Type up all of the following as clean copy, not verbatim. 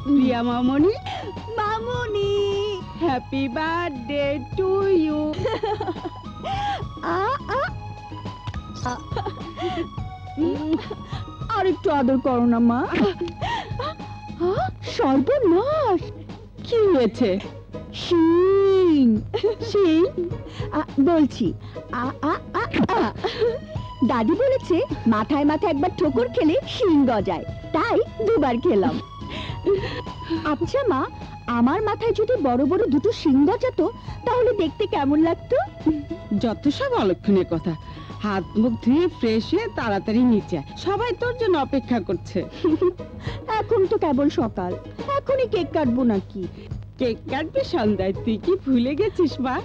প্রিয়া মামনি, মামনি, happy birthday to you. আর একটু আদর করো না মা। সর্বনাশ, কি হয়েছে? শিং শিং বলছি, দাদি বলেছে মাথায় মাথায় একবার ঠোকর খেলে শিং গজায়, তাই দুবার খেলাম। আচ্ছা মা, আমার মাথায় যদি বড় বড় দুটো শিং গজাতো তাহলে দেখতে কেমন লাগতো? যত সব অলক্ষণের কথা। হাত মুখ ধুয়ে ফ্রেশ হয়ে তাড়াতাড়ি নিচে, সবাই তোর জন্য অপেক্ষা করছে। এখন তো কেবল সকাল, এখনই কেক কাটবো নাকি? কেক কাটবে সন্ধ্যায়, তুই কি ভুলে গেছিস মা?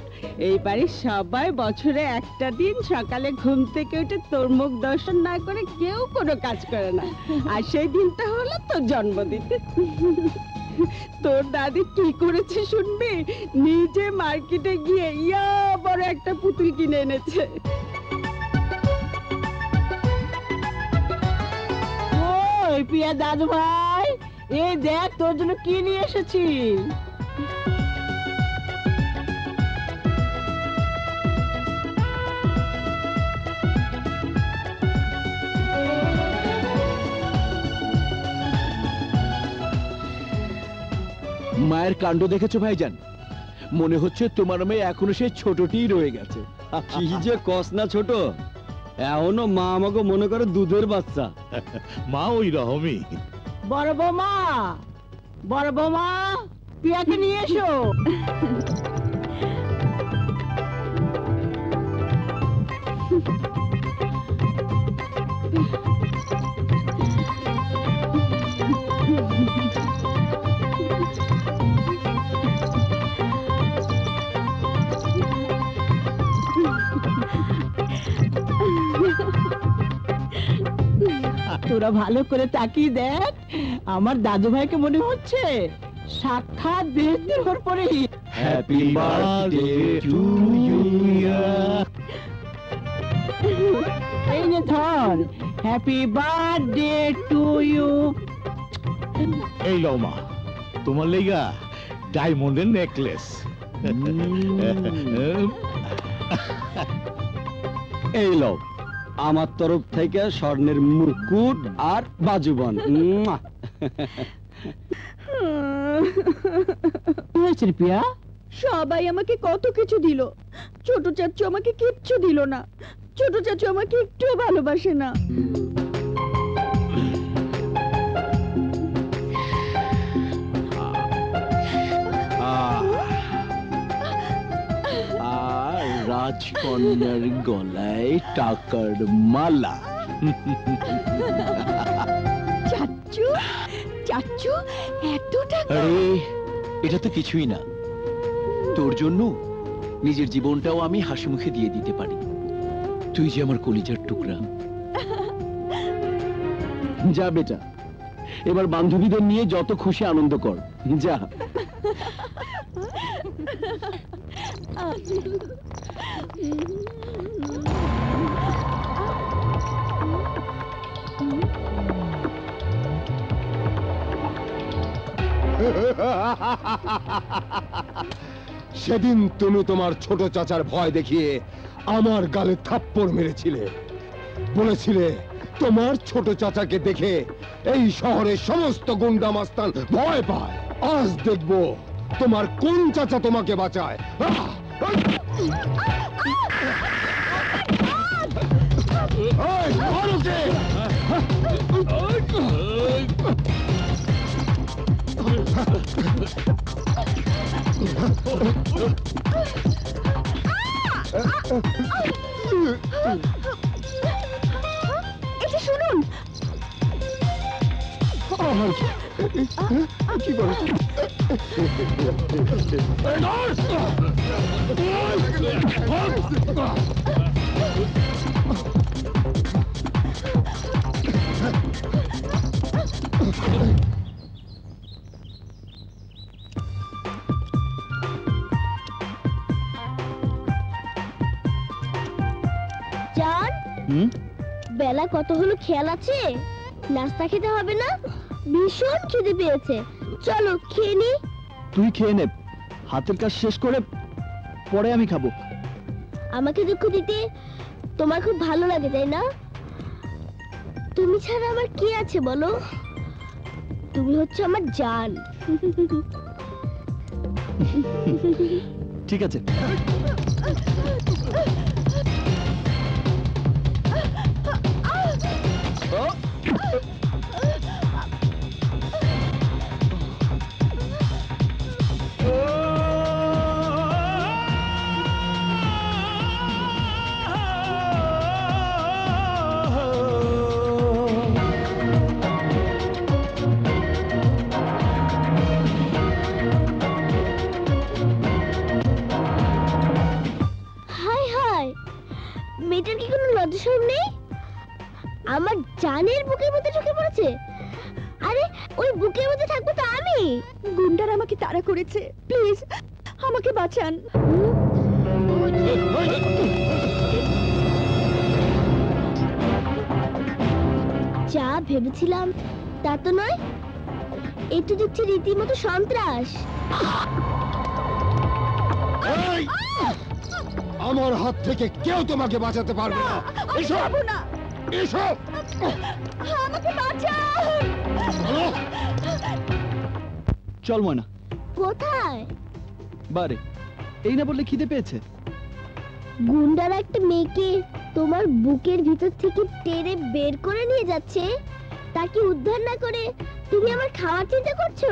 এইবারে সবাই বছরে একটা দিন সকালে ঘুম থেকে উঠে তোর মুখ দর্শন না করে কেউ কোনো কাজ করে না, আর সেই দিনটা হলো তোর জন্মদিন। তোর দাদি কি করেছে শুনবি? নিজে মার্কেটে গিয়ে ইয়া বড় একটা পুতুল কিনে এনেছে। ওই প্রিয়া দাদু ভাই, এই দেখ তোর জন্য কি নিয়ে এসেছি। মায়ের কাণ্ড দেখেছো ভাইজান? মনে হচ্ছে তোমার মেয়ে এখনো সেই ছোটটিই রয়ে গেছে। কি যে কস না ছোট, এখনো মা আমাকে মনে করে দুধের বাচ্চা। মা ওই রকমই। বড় বৌমা, বড় বৌমা, প্রিয়াকে নিয়ে এসো। তোরা ভালো করে তাকিয়ে দেখ, আমার দাদু ভাইকে মনে হচ্ছে সাক্ষাৎ বেহেশতের ঘর পরে। Happy birthday to you. এই নে ধর, হ্যাপি বার্থডে টু ইউ। এই লও মা, তোমার লেগা ডায়মন্ডের নেকলেস। এই লও আমার তরফ থেকে স্বর্ণের মুকুট আর বাজুবন। প্রিয়া, সবাই আমাকে কত কিছু দিল, ছোট চাচু আমাকে কিচ্ছু দিল না। ছোট চাচু আমাকে একটুও ভালোবাসে না। আর রাজকন্যার গলায় টাকার মালা। চাচু, চাচু, এত টাকা? আরে এটা তো কিছুই না, তোর জন্য নিজের জীবনটাও আমি হাসি মুখে দিয়ে দিতে পারি। তুই যে আমার কলিজার টুকরা। যা বেটা, এবার বান্ধবীদের নিয়ে যত খুশি আনন্দ কর, যা। সেদিন তুমি তোমার ছোট চাচার ভয় দেখিয়ে আমার গালে থাপ্পড় মেরেছিলে, বলেছিলে তোমার ছোট চাচাকে দেখে এই শহরের সমস্ত গুন্ডা মাস্তান ভয় পায়। আজ দেখবো তোমার কোন চাচা তোমাকে বাঁচায়। এটা শুনুন। কি করো? বেলা কত হলো খেয়াল আছে? নাস্তা খেতে হবে না? ভীষণ খিদে পেয়েছে, চলো খেয়ে নি। তুই খেয়ে নে, হাতের কাজ শেষ করে পরে আমি খাবো। আমাকে দুঃখ দিতে তোমার খুব ভালো লাগে তাই না? তুমি ছাড়া আমার কি আছে বলো? তুমি হচ্ছে আমার জান। ঠিক আছে। হায় হায়, মেয়েটার কি কোনো লজ্জা শরম নেই? আমার জানের বুকের মধ্যে ঢুকে পড়েছে। আরে ওই বুকের মধ্যে থাকবো তো আমি। গুন্ডার আমাকে তাড়া করেছে, প্লিজ আমাকে বাঁচান। যা ভেবেছিলাম তা তো নয়, একটু দেখছি রীতিমতো সন্ত্রাস। এই! আমার হাত থেকে কেউ তোমাকে বাঁচাতে পারবে না। এসো না, এসো আমাকে বাঁচান। চলো। চল ময়না। কোথায়? বারে, এই না বললে খিদে পেয়েছে। গুন্ডারা একটা মেয়েকে তোমার বুকের ভিতর থেকে টেনে বের করে নিয়ে যাচ্ছে, তাকে উদ্ধার না করে তুমি আমার খাওয়ার চিন্তা করছো?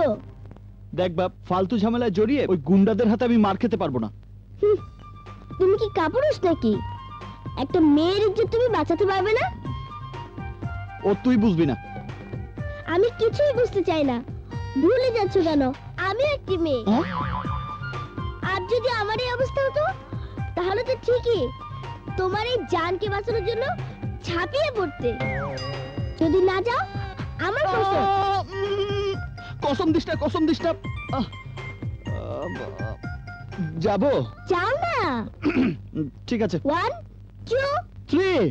দেখ বাপ, ফালতু ঝামেলায় জড়িয়ে ওই গুন্ডাদের হাতে আমি মার খেতে পারবো না। হুঁ, তুমি কি কাপুরুষ নাকি? একটা মেয়ের ইজ্জত তুমি বাঁচাতে পারবে না? ও তুই বুঝবি না। আমি কিছুই বুঝতে চাই না। ভুলে যাচ্ছ কেন? আমি একটি মেয়ে। আর যদি আমার এই অবস্থা হতো তাহলে তো ঠিকই তোমার এই জানকে বাঁচানোর জন্য ঝাঁপিয়ে পড়তে। যদি না যাও আমার কসম। কসম দিস না, কসম দিস না। যাবো। যাও না। ঠিক আছে। 1 2 3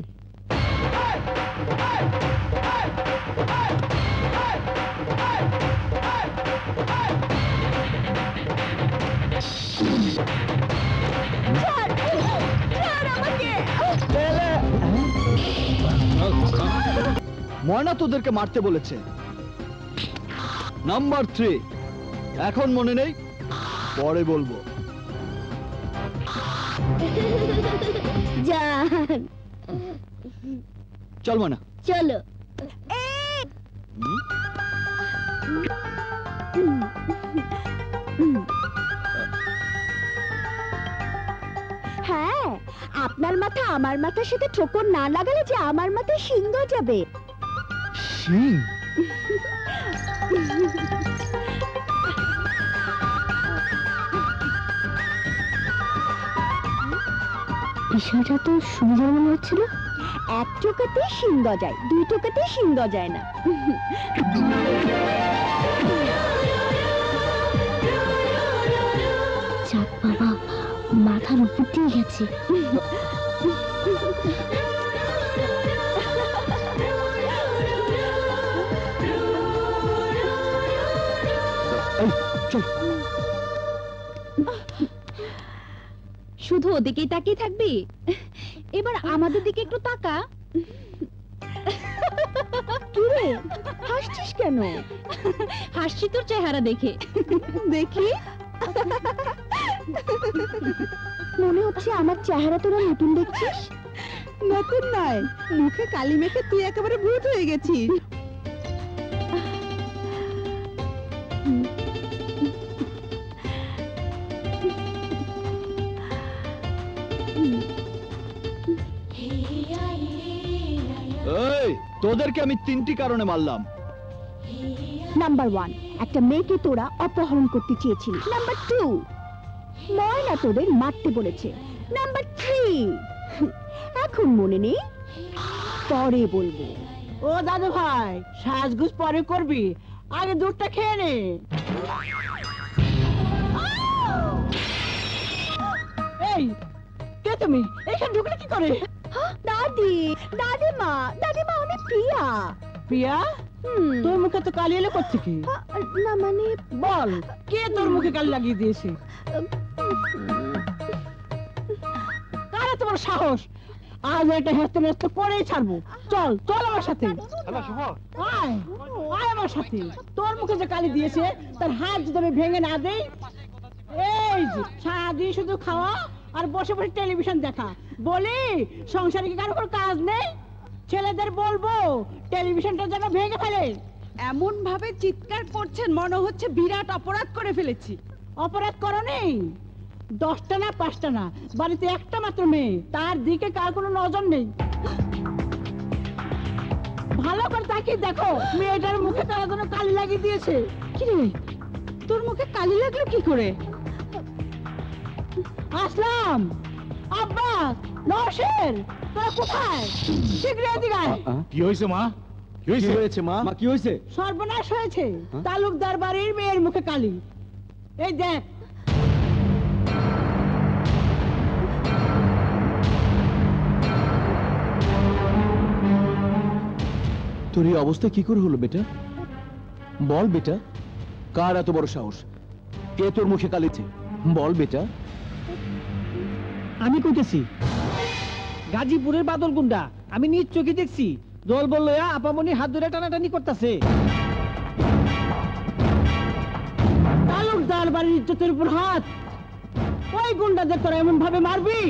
ময়না তোদেরকে মারতে বলেছে। নাম্বার 3 এখন মনে নেই, পরে বলবো। জান চল ময়না। চলো। হ্যাঁ, আপনার মাথা আমার মাথার সাথে ঠোকর না লাগালে যে আমার মাথায় শিং যাবে। শিং? বিষয়টা তো সুন্দর মনে হচ্ছিল। এক টোকাতে শিং যায়, দুই টোকাতে শিং যায় না। যাক বাবা, মাথার উপর দিয়ে গেছে। চল। শুধু ওদিকেই তাকিয়ে থাকবি? এবার আমাদের দিকে একটু তাকা। কি রে, হাসছিস কেন? হাসছি তোর চেহারা দেখে। দেখি মনে হচ্ছে আমার চেহারা তোরা নতুন দেখছিস। নতুন নয়, মুখে কালি মেখে তুই একেবারে ভূত হয়ে গেছিস। এই, তোদেরকে আমি 3টি কারণে মারলাম। নাম্বার 1, একটা মেয়েকে তোরা অপহরণ করতে চেয়েছিলি। নাম্বার 2, ময়না তোদের মারতে বলেছে। নাম্বার 3, এখন মনে নেই, পরে বলবো। ও দাদু ভাই, সাজগুজ পরে করবি, আগে দুধটা খেয়ে নে। এই কে তুমি? এখানে ঢুকলে কি করে? দাদি, দাদিমা, দাদিমা আমি প্রিয়া। প্রিয়া, তোর মুখে তো কালি এলো করছে কি? না মানে বল, কে তোর মুখে কালি লাগিয়ে দিয়েছে? কারা তোমার সাহস? আজ এটা হেসতে হেসতে করেই ছাড়বো। চল চল আমার সাথে, আয় আয় আমার সাথে। তোর মুখে যে কালি দিয়েছে তার হাত যদি আমি ভেঙে না দেই। এই যে সারাদিন শুধু খাওয়া আর বসে বসে টেলিভিশন দেখা, বলি সংসারে কি কারো কোনো কাজ নেই? ছেলেদের বলবো টেলিভিশনটা যেন ভেঙে ফেলে। এমন ভাবে চিৎকার করছেন মনে হচ্ছে বিরাট অপরাধ করে ফেলেছি। অপরাধ করো নেই, 10টা না 5টা না, বাড়িতে একটা মাত্র মেয়ে, তার দিকে কার কোনো নজর নেই। ভালো করে তাকিয়ে দেখো মেয়েটার মুখে কারা যেন কালি লাগিয়ে দিয়েছে। কি রে, তোর মুখে কালি লাগলো কি করে? আসলাম, আব্বাস, নওশের, তোরা কোথায়? শীঘ্র এদিকে আয়। কি হয়েছে মা? কি কি হয়েছে? হয়েছে মা? মা কি হয়েছে? সর্বনাশ হয়েছে, হ্যাঁ? তালুকদার বাড়ির মেয়ের মুখে কালি। এই দেখ। তোর এই অবস্থা কি করে হলো বেটা? বল বেটা, কার এত বড় সাহস? কে তোর মুখে কালিছে? বল বেটা। আমি কইতেছি, গাজীপুরের বাদল গুন্ডা, আমি নিজ চোখে দেখছি। দল বল লইয়া আপামনি হাত ধরে টানাটানি করতেছে। তালুকদার বাড়ির ইজ্জতের উপর হাত, ওই গুন্ডাদের তোরা এমন ভাবে মারবি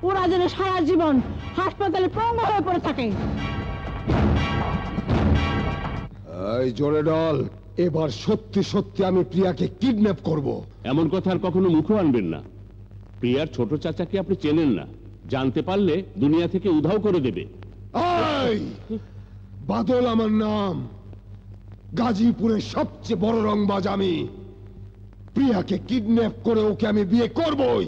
ওরা যেন সারা জীবন হাসপাতালে পঙ্গু হয়ে পড়ে থাকে। এই জোরে ডল, এবার সত্যি সত্যি আমি প্রিয়াকে কিডন্যাপ করব। এমন কথা আর কখনো মুখে আনবেন না। প্রিয়ার ছোট চাচাকে আপনি চেনেন না, জানতে পারলে দুনিয়া থেকে উধাও করে দেবে। এই বাদল আমার নাম, গাজীপুরের সবচেয়ে বড় রংবাজ আমি। প্রিয়াকে কিডন্যাপ করে ওকে আমি বিয়ে করবই।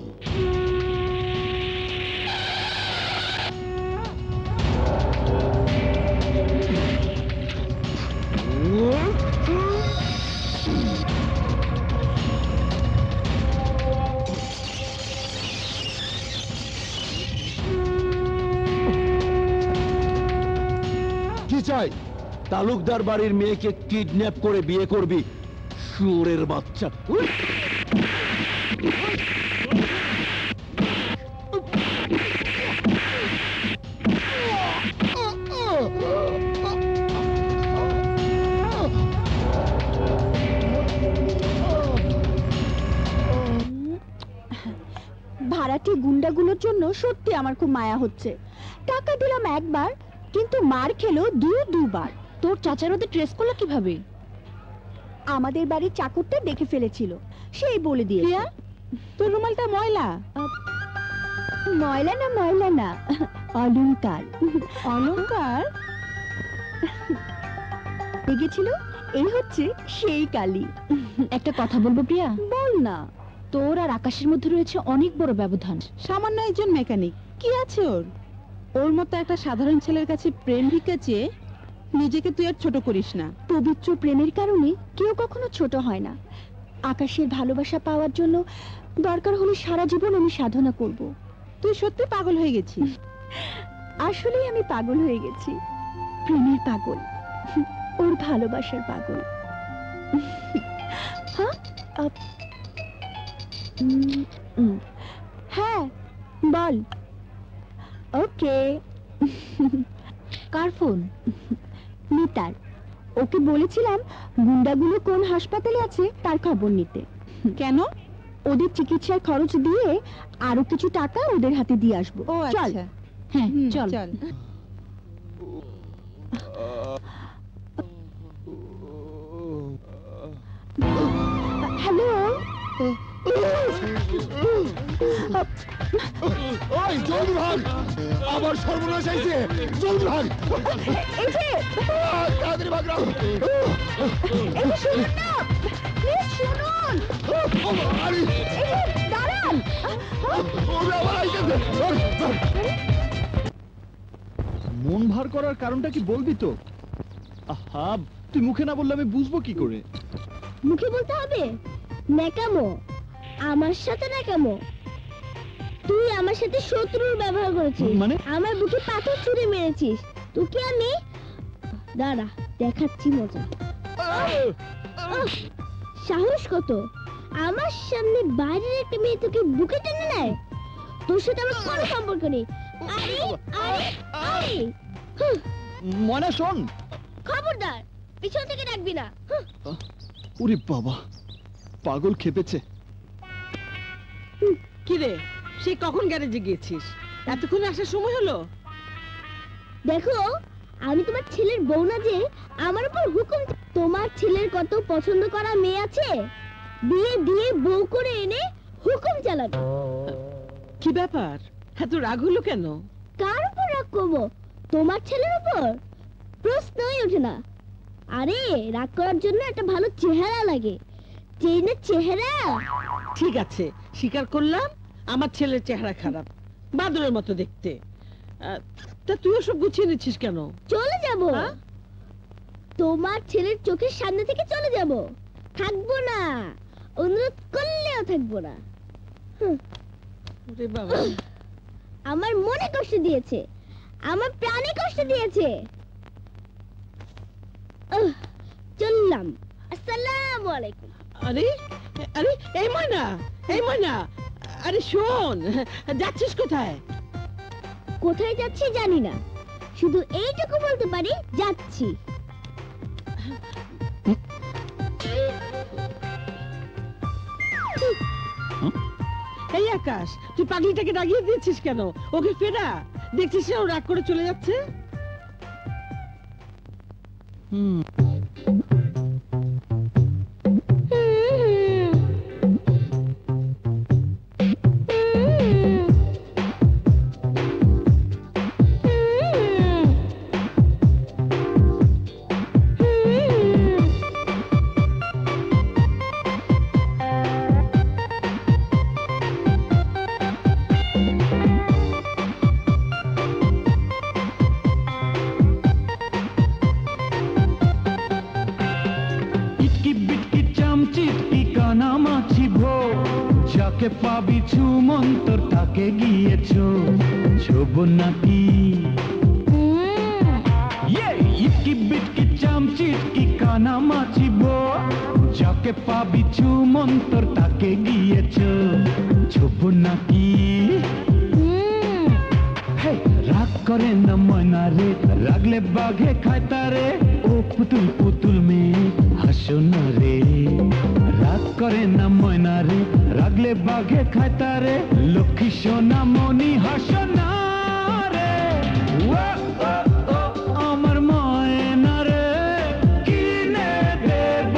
কি চাই? তালুকদার বাড়ির মেয়েকে কিডন্যাপ করে বিয়ে করবি, শুয়োরের বাচ্চা। ভাড়াটি গুন্ডাগুলোর জন্য সত্যি আমার খুব মায়া হচ্ছে। টাকা দিলাম একবার, কিন্তু মার খেলো দুবার। তোর চাচার ওদের ট্রেস করলো কিভাবে? আমাদের বাড়ির চাকরটা দেখে ফেলেছিল, সেই বলে দিয়ে। তোর রুমালটা ময়লা। ময়লা না ময়লা না, অলংকার। অলংকার লেগেছিল, এই হচ্ছে সেই কালি। একটা কথা বলবো প্রিয়া? বল না। তোর আর আকাশের মধ্যে রয়েছে অনেক বড় ব্যবধান। সামান্য একজন মেকানিক, কি আছে ওর? ওর মতো একটা সাধারণ ছেলের কাছে প্রেম ভিক্ষা চেয়ে নিজেকে তুই আর ছোট করিস না। পবিত্র প্রেমের কারণে কেউ কখনো ছোট হয় না। আকাশের ভালোবাসা পাওয়ার জন্য দরকার হলে সারা জীবন আমি সাধনা করব। তুই সত্যি পাগল হয়ে গেছিস। আসলেই আমি পাগল হয়ে গেছি, প্রেমের পাগল, ওর ভালোবাসার পাগল। হ্যাঁ বল। ওকে। কার ফোন? মিতার। ওকে বলেছিলাম গুন্ডাগুলো কোন হাসপাতালে আছে তার খবর নিতে। কেন? ওদের চিকিৎসার খরচ দিয়ে আরো কিছু টাকা ওদের হাতে দিয়ে আসবো। চল। হ্যাঁ চল। হ্যালো। ওই জলদি ভাগ, আবার সর্বনাশ হয়েছে, জলদি ভাগ। এই যে তাড়াতাড়ি ভাগ রাখ। এই যে শুনুন না, প্লিজ শুনুন। আরে এই যে দাঁড়ান। ওরা আবার আইতেছে। মন ভার করার কারণটা কি বলবি তো? আহা, তুই মুখে না বললে আমি বুঝবো কি করে? মুখে বলতে হবে? ন্যাকামো, আমার সাথে ন্যাকামো? তুই আমার আমার সাথে শত্রুর ব্যবহার করেছিস, মানে? আমার বুকে পাথর ছুঁড়ে মেরেছিস। তোকে আমি দাঁড়া দেখাচ্ছি মজা। সাহস কত, আমার সামনে বাইরের একটা মেয়ে তোকে বুকে টেনে নেয়? তোর সাথে আমার কোনো সম্পর্ক নেই। আরে আরে আরে ময়না শোন। খবরদার, পিছন থেকে ডাকবি না। ওরে বাবা, পাগল খেপেছে। কি রে, সে কখন গ্যারেজে গিয়েছিস? এতক্ষণ আসার সময় হলো? দেখো, আমি তোমার ছেলের বউ না যে আমার উপর হুকুম। তোমার ছেলের কত পছন্দ করা মেয়ে আছে, বিয়ে দিয়ে বউ করে এনে হুকুম চালাবে। কি ব্যাপার, এত রাগ হলো কেন? কার উপর রাগ করবো? তোমার ছেলের উপর? প্রশ্নই ওঠে না। আরে রাগ করার জন্য একটা ভালো চেহারা লাগে, চেহারা। ঠিক আছে, স্বীকার করলাম আমার ছেলের চেহারা খারাপ, বাদরের মতো দেখতে। তা তুই ওসব গুছিয়ে নিচ্ছিস কেন? চলে যাব, তোমার ছেলের চোখের সামনে থেকে চলে যাব। থাকবো না, অনুরোধ করলেও থাকবো না। ওরে বাবা, আমার মনে কষ্ট দিয়েছে, আমার প্রাণে কষ্ট দিয়েছে। চললাম, আসসালামু আলাইকুম। আরে আরে এই ময়না, এই ময়না, আরে শোন, যাচ্ছিস কোথায়? কোথায় যাচ্ছি জানি না, শুধু এইটুকু বলতে পারি যাচ্ছি। এই আকাশ, তুই পাগলিটাকে রাগিয়ে দিয়েছিস কেন? ওকে ফেরা, দেখছিস না ও রাগ করে চলে যাচ্ছে। যাকে পাবি ছুমন্তর তাকে গিয়েছো ছোব নাকি ইটকি বিটকি চামচিটকি কানা মাছিব যাকে পাবি ছুমন্তর তাকে গিয়েছো ছোব নাকি রাগ করে না ময়না রে, রাগলে বাঘে খায় তারে। ও পুতুল পুতুল মেয়ে হাসো না রে, রাগ করে না ময়না রে, রাগলে বাঘে খায় তারে। লক্ষ্মী সোনা মনি হাসো না রে, আমার ময়না রে, কিনে দেব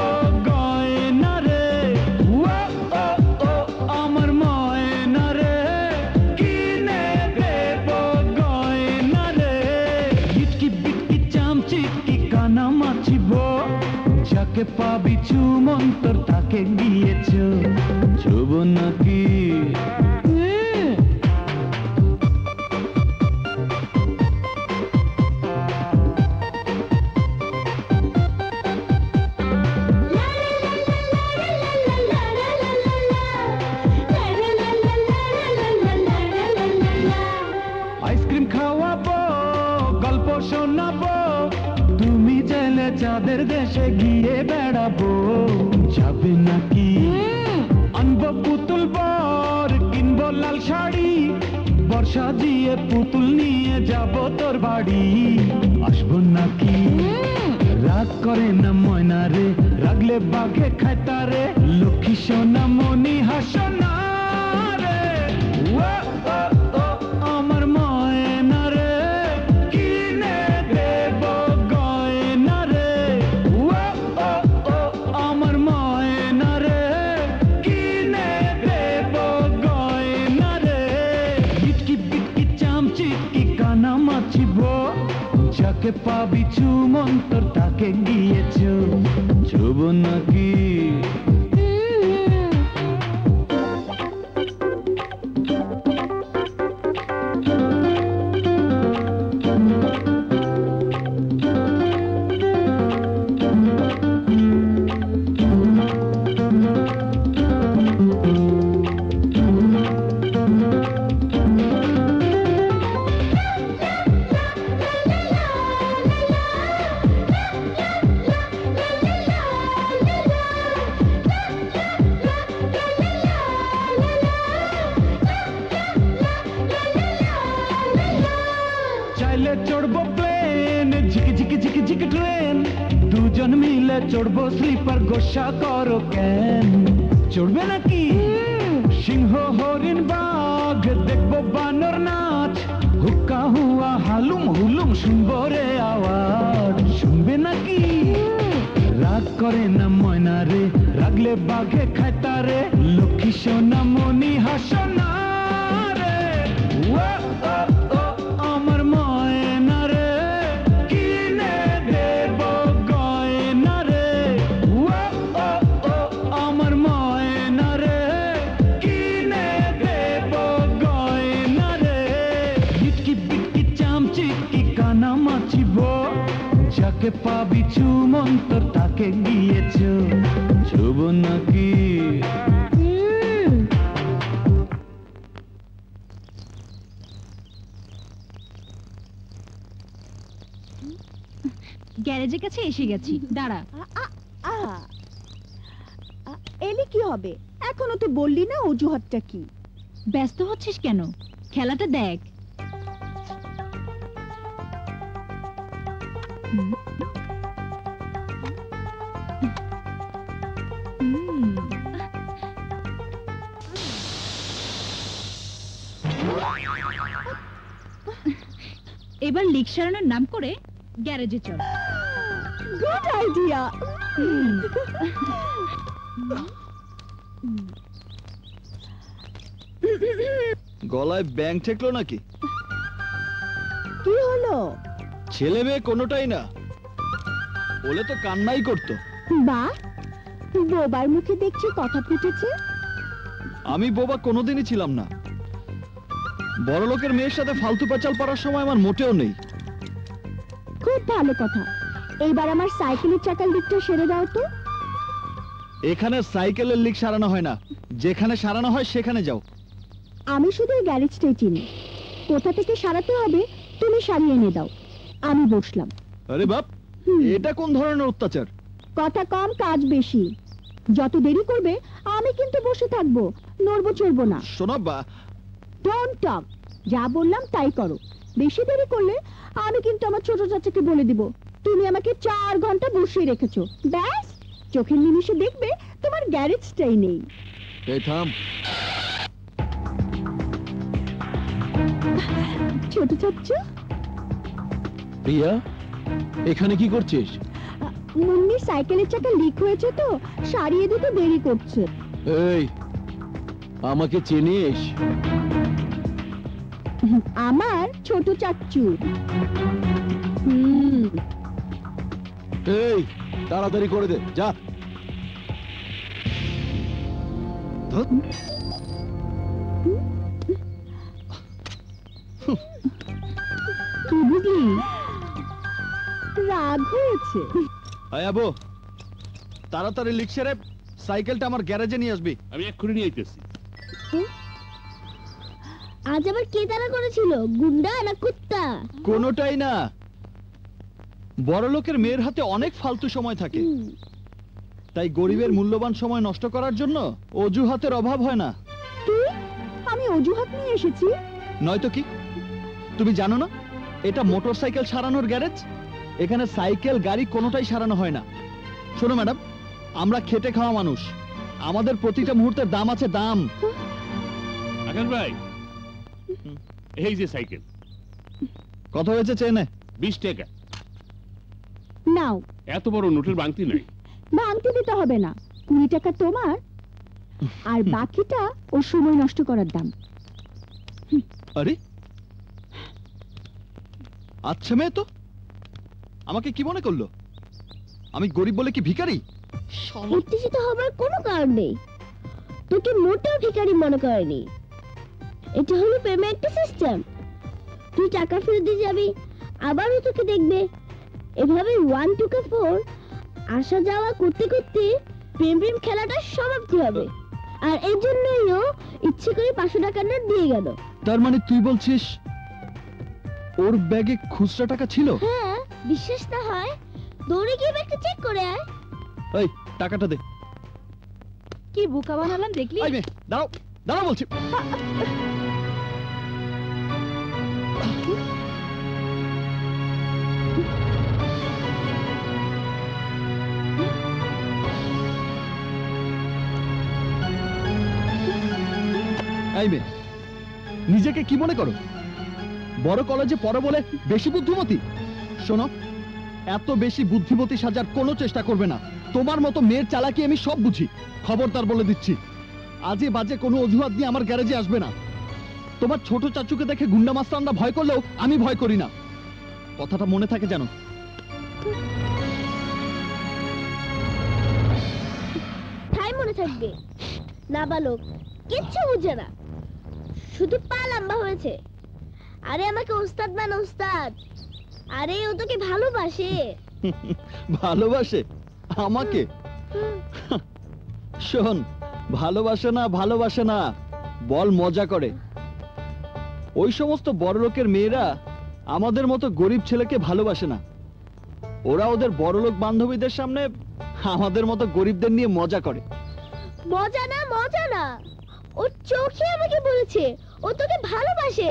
গয়না রে। আমার ময়না রে, কিনে দেব গয়না রে। ইটকি বিটকি চামচিটকি কানা মাছিব যাকে পাবি ছুমন্তর তাকে গিয়েছো ছোব নাকি। আইসক্রিম খাওয়াবো, গল্প শোনাবো, তুমি চাইলে চাঁদের দেশে গিয়ে বেড়াবো। যাবে নাকি? আনবো পুতুল বর, কিনবো লাল শাড়ি, বর্ষা দিয়ে পুতুল নিয়ে যাব তোর বাড়ি। আসবো নাকি? রাগ করে না ময়না রে, রাগলে বাঘে খায় তারে। লক্ষ্মী সোনা মনি হাসো না রে, আমার ময়না রে, কিনে দেব গয়না রে। আমার ময়না রে, কিনে দেব গয়না রে। ইটকি বিটকি চামচিটকি কানা মাছিব যাকে পাবি ছুমন্তর তাকে গিয়েছো ছোব নাকি। চড়বো প্লেন, ঝিকি ঝিকি ঝিকি ঝিকি ট্রেন, দুজন মিলে চড়বো স্লিপার, গোসা করো কেন? চড়বে নাকি? সিংহ হরিণ বাঘ দেখবো, বানর নাচ, হুক্কা হুয়া হালুম হুলুম শুনবো রে আওয়াজ, শুনবে নাকি? রাগ করে না ময়না রে, রাগলে বাঘে খায় তারে, লক্ষ্মী সোনা মনি হাসো না রে। ও ও ও আমার ময়না রে, কিনে দেব গয়না রে। ও ও ও আমার ময়না রে, কিনে দেব গয়না রে। বিটকি বিটকি চামচিকি কানা মাছিব, যাকে পাবি চুমন্তর তাকে গিয়েছ, ছুব নাকি? গ্যারেজের কাছে এসে গেছি, দাঁড়া। এলে কি হবে? এখনো তো বললি না অজুহাতটা কি? ব্যস্ত হচ্ছিস কেন? খেলাটা দেখ। এবার লিক সারানোর নাম করে গ্যারেজে চল। Good idea. গলায় ব্যাং ঠেকলো নাকি? কি হলো? ছেলে মেয়ে কোনোটাই না, বলে তো কান্নাই করতো। বাহ, বোবার মুখে দেখছি কথা ফুটেছে। আমি বোবা কোনোদিনই ছিলাম না। বড় লোকের মেয়ের সাথে ফালতু পেঁচাল পাড়ার সময় আমার মোটেও নেই। খুব ভালো কথা। এইবার আমার সাইকেলের চাকার দিকটা সেরে দাও তো। এখানে সাইকেলের লিক সারানো হয় না, যেখানে সারানো হয় সেখানে যাও। আমি শুধু এই গ্যারেজটাই চিনি, কোথা থেকে সারাতে হবে তুমি সারিয়ে এনে দাও, আমি বসলাম। আরে বাপ, এটা কোন ধরনের অত্যাচার? কথা কম কাজ বেশি। যত দেরি করবে আমি কিন্তু বসে থাকবো, নড়বো চড়বো না। শোনো বা, ডোন্ট টক, যা বললাম তাই করো। বেশি দেরি করলে আমি কিন্তু আমার ছোট চাচাকে বলে দিব তুমি আমাকে 4 ঘন্টা বসিয়ে রেখেছো। ব্যাস, চোখের নিমিষে দেখবে তোমার গ্যারেজটাই নেই। এই থাম। ছোট চাচ্চু, প্রিয়া, এখানে কি করছিস? মুন্নির সাইকেলের চাকা লিক হয়েছে তো সারিয়ে দিতে দেরি করছে। এই, আমাকে চিনিস? আমার ছোট চাচ্চু। এই, তাড়াতাড়ি করে দে, যা। কি বুঝলি? রাগ হয়েছে। আয়াবো, তাড়াতাড়ি লিক সেরে সাইকেলটা আমার গ্যারেজে নিয়ে আসবি। আমি এক্ষুনি নিয়ে আইতেছি। আজ আবার কে তারা করেছিল, গুন্ডা না কুত্তা? কোনোটাই না। বড় লোকের মেয়ের হাতে অনেক ফালতু সময় থাকে, তাই গরিবের মূল্যবান সময় নষ্ট করার জন্য অজুহাতের অভাব হয় না। তুই? আমি অজুহাত নিয়ে এসেছি? নয়তো কি? তুমি জানো না এটা মোটরসাইকেল সারানোর গ্যারেজ? এখানে সাইকেল গাড়ি কোনোটাই সারানো হয় না। শোনো ম্যাডাম, আমরা খেটে খাওয়া মানুষ, আমাদের প্রতিটা মুহূর্তের দাম আছে, দাম। আকাশ ভাই, এই যে সাইকেল। কত হয়েছে চেনে? 20 টাকা। নাও। এত বড় নোটের বাংতি নাই। ভাঙতে দিতে হবে না, 20 টাকা তোমার, আর বাকিটা ওর সময় নষ্ট করার দাম। আরে আচ্ছা, মেয়ে তো আমাকে কি মনে করলো? আমি গরিব বলে কি ভিখারি? উত্তেজিত হবার কোনো কারণ নেই, তোকে মোটেও ভিখারি মনে করেনি। এটা হলো পেমেন্ট সিস্টেম। তুই টাকা ফেরত দিয়ে যাবি, আবারও তোকে দেখবে, এভাবে 1 to 4 আসা যাওয়া করতে করতে প্রেম প্রেম খেলাটা সমাপ্তি হবে। আর এই জন্যই ও ইচ্ছে করে 500 টাকা নোট দিয়ে গেল। তার মানে তুই বলছিস ওর ব্যাগে খুচরা টাকা ছিল? হ্যাঁ, বিশ্বাস না হয় দৌড়ে গিয়ে ব্যাগটা চেক করে আয়। এই টাকাটা দে। কি বোকা বানালাম দেখলি? এই মেয়ে, দাঁড়াও দাঁড়াও বলছি। কি? 1 to 4 আসা যাওয়া করতে করতে প্রেম প্রেম খেলাটা সমাপ্তি হবে। আর এই জন্যই ও ইচ্ছে করে 500 টাকা নোট দিয়ে গেল। 500 টাকা ছিল? হ্যাঁ, বিশ্বাস না হয় দৌড়ে গিয়ে ব্যাগটা চেক করে আয়। এই টাকাটা দে। হ্যাঁ, বিশ্বাস না হয় দৌড়ে গিয়ে ব্যাগটা চেক করে আয়। এই মেয়ে, দাঁড়াও দাঁড়াও বলছি। এই মেয়ে, নিজেকে কি মনে করো? বড় কলেজে পড়ো বলে বেশি বুদ্ধিমতী? শোনো, এত বেশি বুদ্ধিমতী সাজার কোনো চেষ্টা করবে না। তোমার মতো মেয়ের চালাকি আমি সব বুঝি। খবরদার বলে দিচ্ছি, আজে বাজে কোনো অজুহাত দিয়ে আমার গ্যারেজে আসবে না। তোমার ছোট চাচুকে দেখে গুন্ডা মাস্তানরা ভয় করলেও আমি ভয় করি না, কথাটা মনে থাকে জানো? তাই মনে থাকবে। নাবালক, কিচ্ছু বুঝে না, শুধু পা লম্বা হয়েছে। আরে আমাকে ওস্তাদ বানা ওস্তাদ। আরে ও তোকে ভালোবাসে। ভালোবাসে আমাকে? শোন, ভালোবাসে না বল মজা করে। ওই সমস্ত বড় লোকের মেয়েরা আমাদের মতো গরিব ছেলেকে ভালোবাসে না। ওরা ওদের বড়লোক বান্ধবীদের সামনে আমাদের মতো গরিবদের নিয়ে মজা করে। মজা না, ওর চোখে আমাকে বলেছে ও তোকে ভালোবাসে।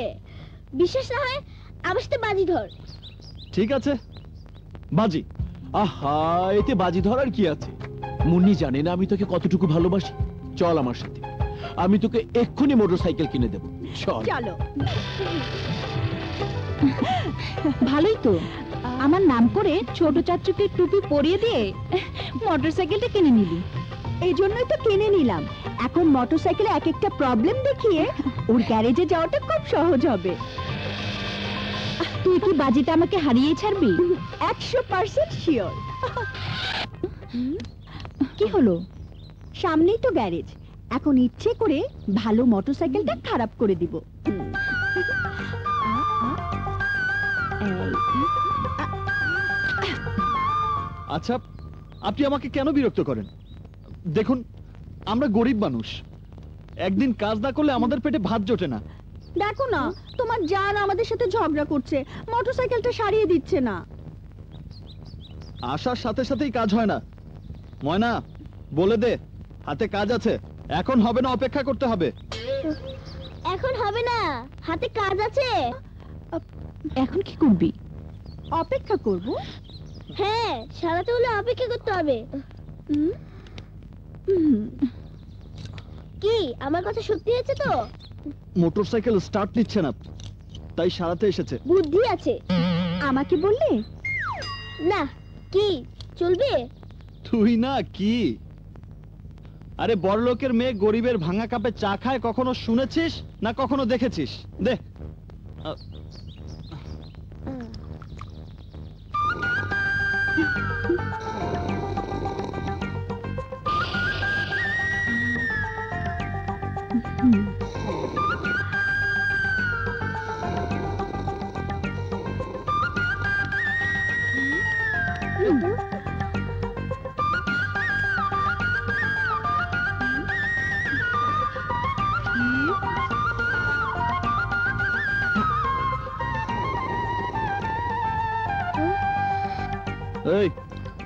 বিশ্বাস না হয় আমার সাথে বাজি ধর। ঠিক আছে, বাজি। আহা, এতে বাজি ধরার কি আছে? মুন্নি জানে না আমি তোকে কতটুকু ভালোবাসি। চল আমার সাথে, আমি তোকে এক্ষুনি মোটরসাইকেল কিনে দেবো। চল। চলো। ভালোই তো, আমার নাম করে ছোট চাচুকে টুপি পরিয়ে দিয়ে মোটরসাইকেলটা কিনে নিবি। এই জন্যই তো কিনে নিলাম। এখন মোটরসাইকেলে এক একটা প্রবলেম দেখিয়ে ওর গ্যারেজে যাওয়াটা খুব সহজ হবে। তুই কি বাজিতে আমাকে হারিয়ে ছাড়বি? 100% শিওর। কি হলো? সামনেই তো গ্যারেজ, এখন ইচ্ছে করে ভালো মোটরসাইকেলটা খারাপ করে দিব। আচ্ছা, আপনি আমাকে কেন বিরক্ত করেন? দেখুন, আমরা গরিব মানুষ, একদিন কাজ না করলে আমাদের পেটে ভাত জোটে না। দেখো না, তোমার জান আমাদের সাথে ঝগড়া করছে, মোটরসাইকেলটা সারিয়ে দিচ্ছে না। আসার সাথে সাথেই কাজ হয় না। ময়না, বলে দে হাতে কাজ আছে। এখন হবে না, অপেক্ষা করতে হবে। এখন হবে না, হাতে কাজ আছে। এখন কি করবি? অপেক্ষা করব। হ্যাঁ, সারাতে হলে অপেক্ষা করতে হবে। কি আমার কথা সত্যি হয়েছে তো? মোটরসাইকেল স্টার্ট নিচ্ছে না, তাই সারাতে এসেছে। বুদ্ধি আছে। আমাকে বললে না, কি চলবে? তুই না কি? আরে বড়লোকের মেয়ে গরিবের ভাঙা কাপে চা খায় কখনো শুনেছিস না কখনো দেখেছিস? দে। এই,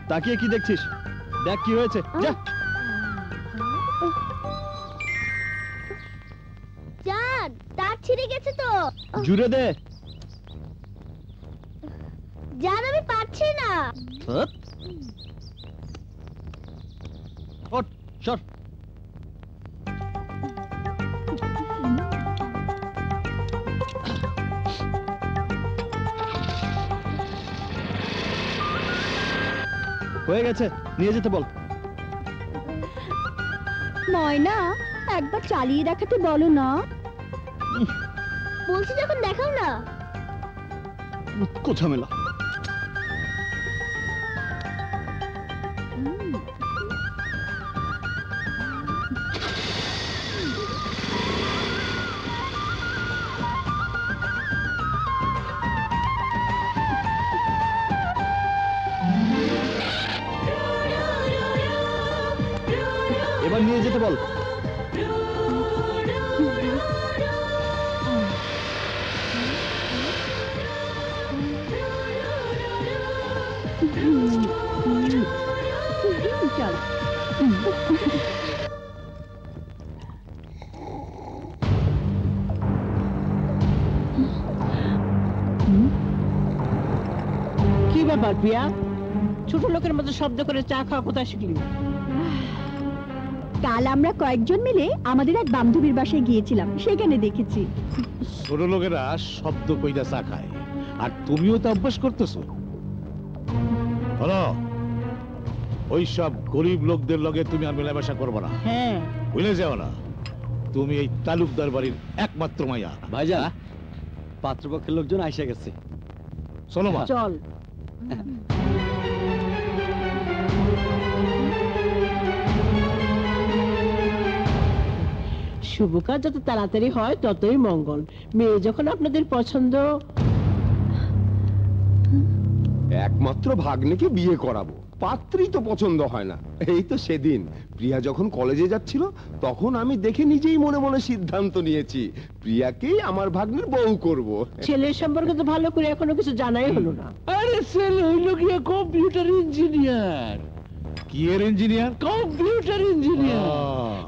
তাকিয়ে কি দেখছিস? দেখ কি হয়েছে, যা। জান, তার ছিঁড়ে গেছে তো। জুড়ে দে। জান, আমি পারছি না। ওঠ, সর। হয়ে গেছে, নিয়ে যেতে বল। ময়না, একবার চালিয়ে দেখাতে বলো না। বলছি যখন দেখাও না। কোঝামেলা। এবার নিয়ে যেতে বল। চলো। কি ব্যাপার প্রিয়া? ছোট লোকের মতো শব্দ করে চা খাওয়া কোথায় শিখলি? কাল আমরা কয়েকজন মিলে আমাদের এক বান্ধবীর বাসায় গিয়েছিলাম, সেখানে দেখেছি। ছোট লোকেরা শব্দ কইরা চা খায়, আর তুমিও তো অভ্যাস করতেছো। হলো ওই সব গরিব লোকদের লগে তুমি আর মেলামেশা করবে না। হ্যাঁ, ভুলে যাও না তুমি এই তালুকদার বাড়ির একমাত্র মাইয়া। ভাইজান, পাত্রপক্ষের লোকজন আইসা গেছে। চলো মা। চল। শুভ কাজ যত তাড়াতাড়ি হয় ততই মঙ্গল। মেয়ে যখন আপনাদের পছন্দ, একমাত্র ভাগ্নেকে বিয়ে করাবো, পাত্রী তো পছন্দ হয় না। এই তো সেদিন প্রিয়া যখন কলেজে যাচ্ছিল, তখন আমি দেখে নিজেই মনে মনে সিদ্ধান্ত নিয়েছি প্রিয়াকেই আমার ভাগ্নের বউ করব। ছেলের সম্পর্কে তো ভালো করে এখনো কিছু জানাই হলো না। আরে ছেলে হইল গিয়ে কম্পিউটার ইঞ্জিনিয়ার। কি এর ইঞ্জিনিয়ার? Computer engineer.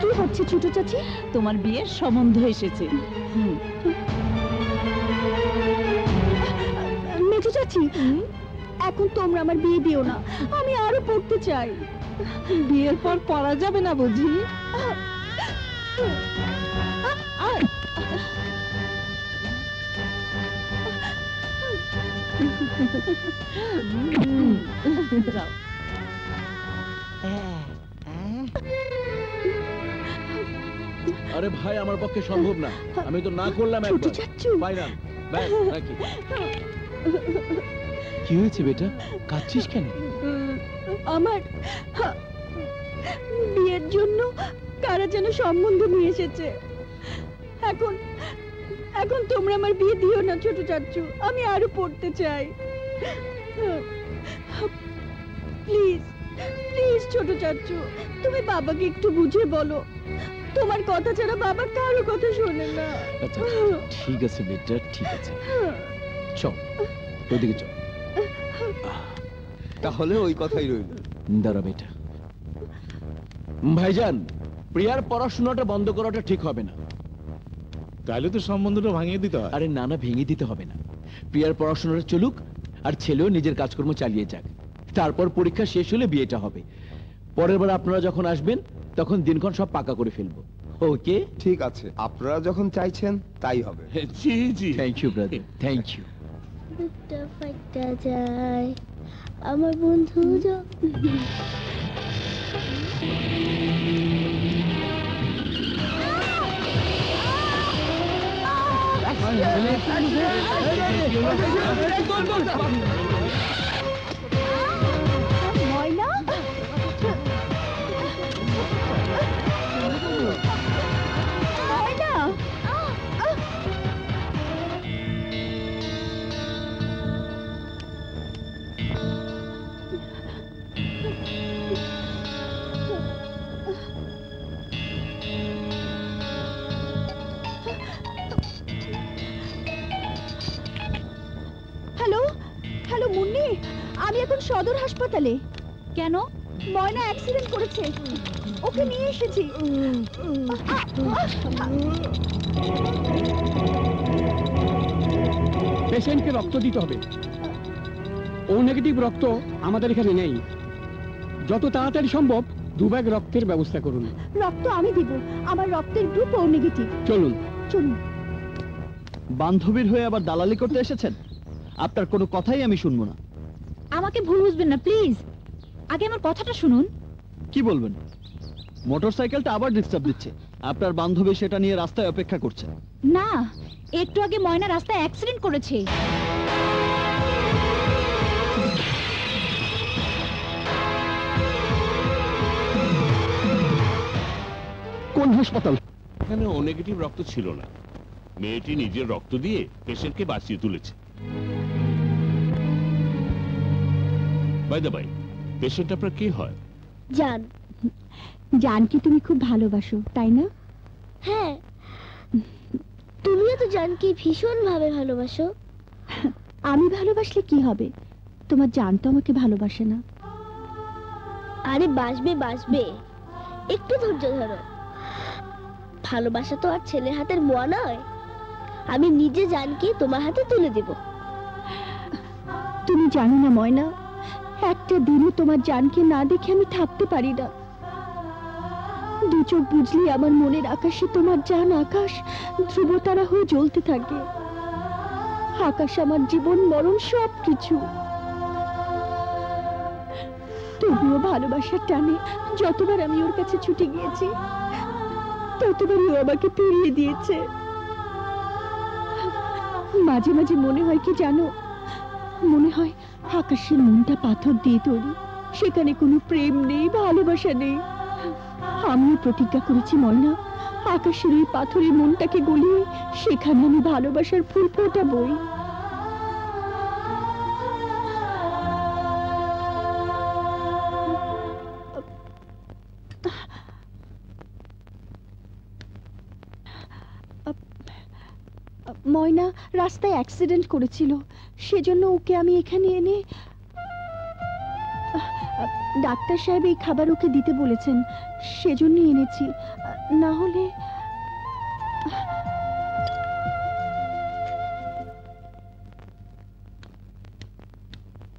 কি হচ্ছে ছোট চাচি? তোমার বিয়ের সম্বন্ধ এসেছে। মেজো চাচি, এখন তোমরা আমার বিয়ে দিও না, আমি আরো পড়তে চাই। বিয়ের পর পড়া যাবে না বুঝি? যাও। আরে ভাই, আমার পক্ষে সম্ভব না, আমি তো না করলাম একবার। ফাইনাল ব্যাস, রাখি। কি হয়েছে বেটা, কাঁদছিস কেন? আমার বিয়ের জন্য কারা যেন সম্বন্ধ নিয়ে এসেছে। এখন এখন তোমরা আমার বিয়ে দিও না ছোট চাচু, আমি আরো পড়তে চাই। প্লিজ প্লিজ ছোট চাচু, তুমি বাবাকে একটু বুঝে বলো। তোমার কথা ছাড়া বাবা কারো কথা শোনে না। আচ্ছা ঠিক আছে বেটা, ঠিক আছে, চল ওইদিকে চল। তাহলে ওই কথাই রইল। দাঁড়া বেটা। ভাইজান, প্রিয়ার পড়াশোনাটা বন্ধ করাটা ঠিক হবে না। তাহলে তো সম্বন্ধটা ভাঙিয়ে দিতে হয়। আরে না না, ভেঙে দিতে হবে না। প্রিয়ার পড়াশোনাটা চলুক, আর ছেলেও নিজের কাজকর্ম চালিয়ে যাক। তারপর পরীক্ষা শেষ হলে বিয়েটা হবে। পরের বার আপনারা যখন আসবেন তখন দিনক্ষণ সব পাকা করে ফেলবো। ওকে? ঠিক আছে, আপনারা যখন চাইছেন তাই হবে। জি জি, thank you brother, thank you. ফাইটা যায় আমার বন্ধু ময়না, ময়না, হ্যালো হ্যালো মুন্নি, আমি এখন সদর হাসপাতালে। কেন? ময়না অ্যাক্সিডেন্ট করেছে, ওকে নিয়ে এসেছি। পেশেন্টকে রক্ত দিতে হবে। ও নেগেটিভ রক্ত আমাদের এখানে নেই। যত তাড়াতাড়ি সম্ভব 2 ব্যাগ রক্তের ব্যবস্থা করুন। রক্ত আমি দিব, আমার রক্তের গ্রুপ ও নেগেটিভ। চলুন চলুন। বান্ধবীর হয়ে আবার দালালি করতে এসেছেন? আপনার কোনো কথাই আমি শুনবো না। আমাকে ভুল বুঝবেন না প্লিজ, আগে আমার কথাটা শুনুন। কি বলবেন? মোটরসাইকেলটা আবার ডিস্টার্ব দিচ্ছে। আপনার বান্ধবী সেটা নিয়ে রাস্তায় অপেক্ষা করছে। না, একটু আগে ময়না রাস্তায় অ্যাক্সিডেন্ট করেছে। কোন হাসপাতাল? এখানে ও নেগেটিভ রক্ত ছিল না। মেয়েটি নিজের রক্ত দিয়ে পেশেন্টকে বাঁচিয়ে তুলেছে। বাই দ্য বাই, পেশেন্ট আপনার কে হয়? জান। জানকি তুমি খুব ভালোবাসো, তাই না? হ্যাঁ, তুমিও তো জানকি ভীষণ ভাবে ভালোবাসো। আমি ভালোবাসলে কি হবে? তোমার জান তো আমাকে ভালোবাসে না। আরে বাসবে বাসবে, একটু ধৈর্য ধরো। ভালোবাসা তো আর ছেলে হাতের মোয়া নয়। আমি নিজে জানকি তোমার হাতে তুলে দেব। তুমি জানো না ময়না, একটা দিনও তোমার জানকে না দেখে আমি থাকতে পারি না। দু চোখ বুঝলি আমার মনের আকাশে তোমার জান আকাশ ধ্রুবতারা হয়ে জ্বলতে থাকে। আকাশ আমার জীবন মরণ সব কিছু। তবুও ভালোবাসার টানে যতবার আমি ওর কাছে ছুটে গিয়েছি ততবারই ও আমাকে ফিরিয়ে দিয়েছে। মাঝে মাঝে মনে হয় কি জানো, মনে হয় আকাশের মনটা পাথর দিয়ে তৈরি, সেখানে কোনো প্রেম নেই, ভালোবাসা নেই। আমিও প্রতিজ্ঞা করেছি ময়না, আকাশের ওই পাথরের মনটাকে গলিয়ে সেখানে আমি ভালোবাসার ফুল ফোটাবই। ময়না রাস্তায় অ্যাক্সিডেন্ট করেছিল, সেজন্য ওকে আমি এখানে এনে ডাক্তার সাহেব এই খাবার ওকে দিতে বলেছেন, সেজন্য এনেছি। না হলে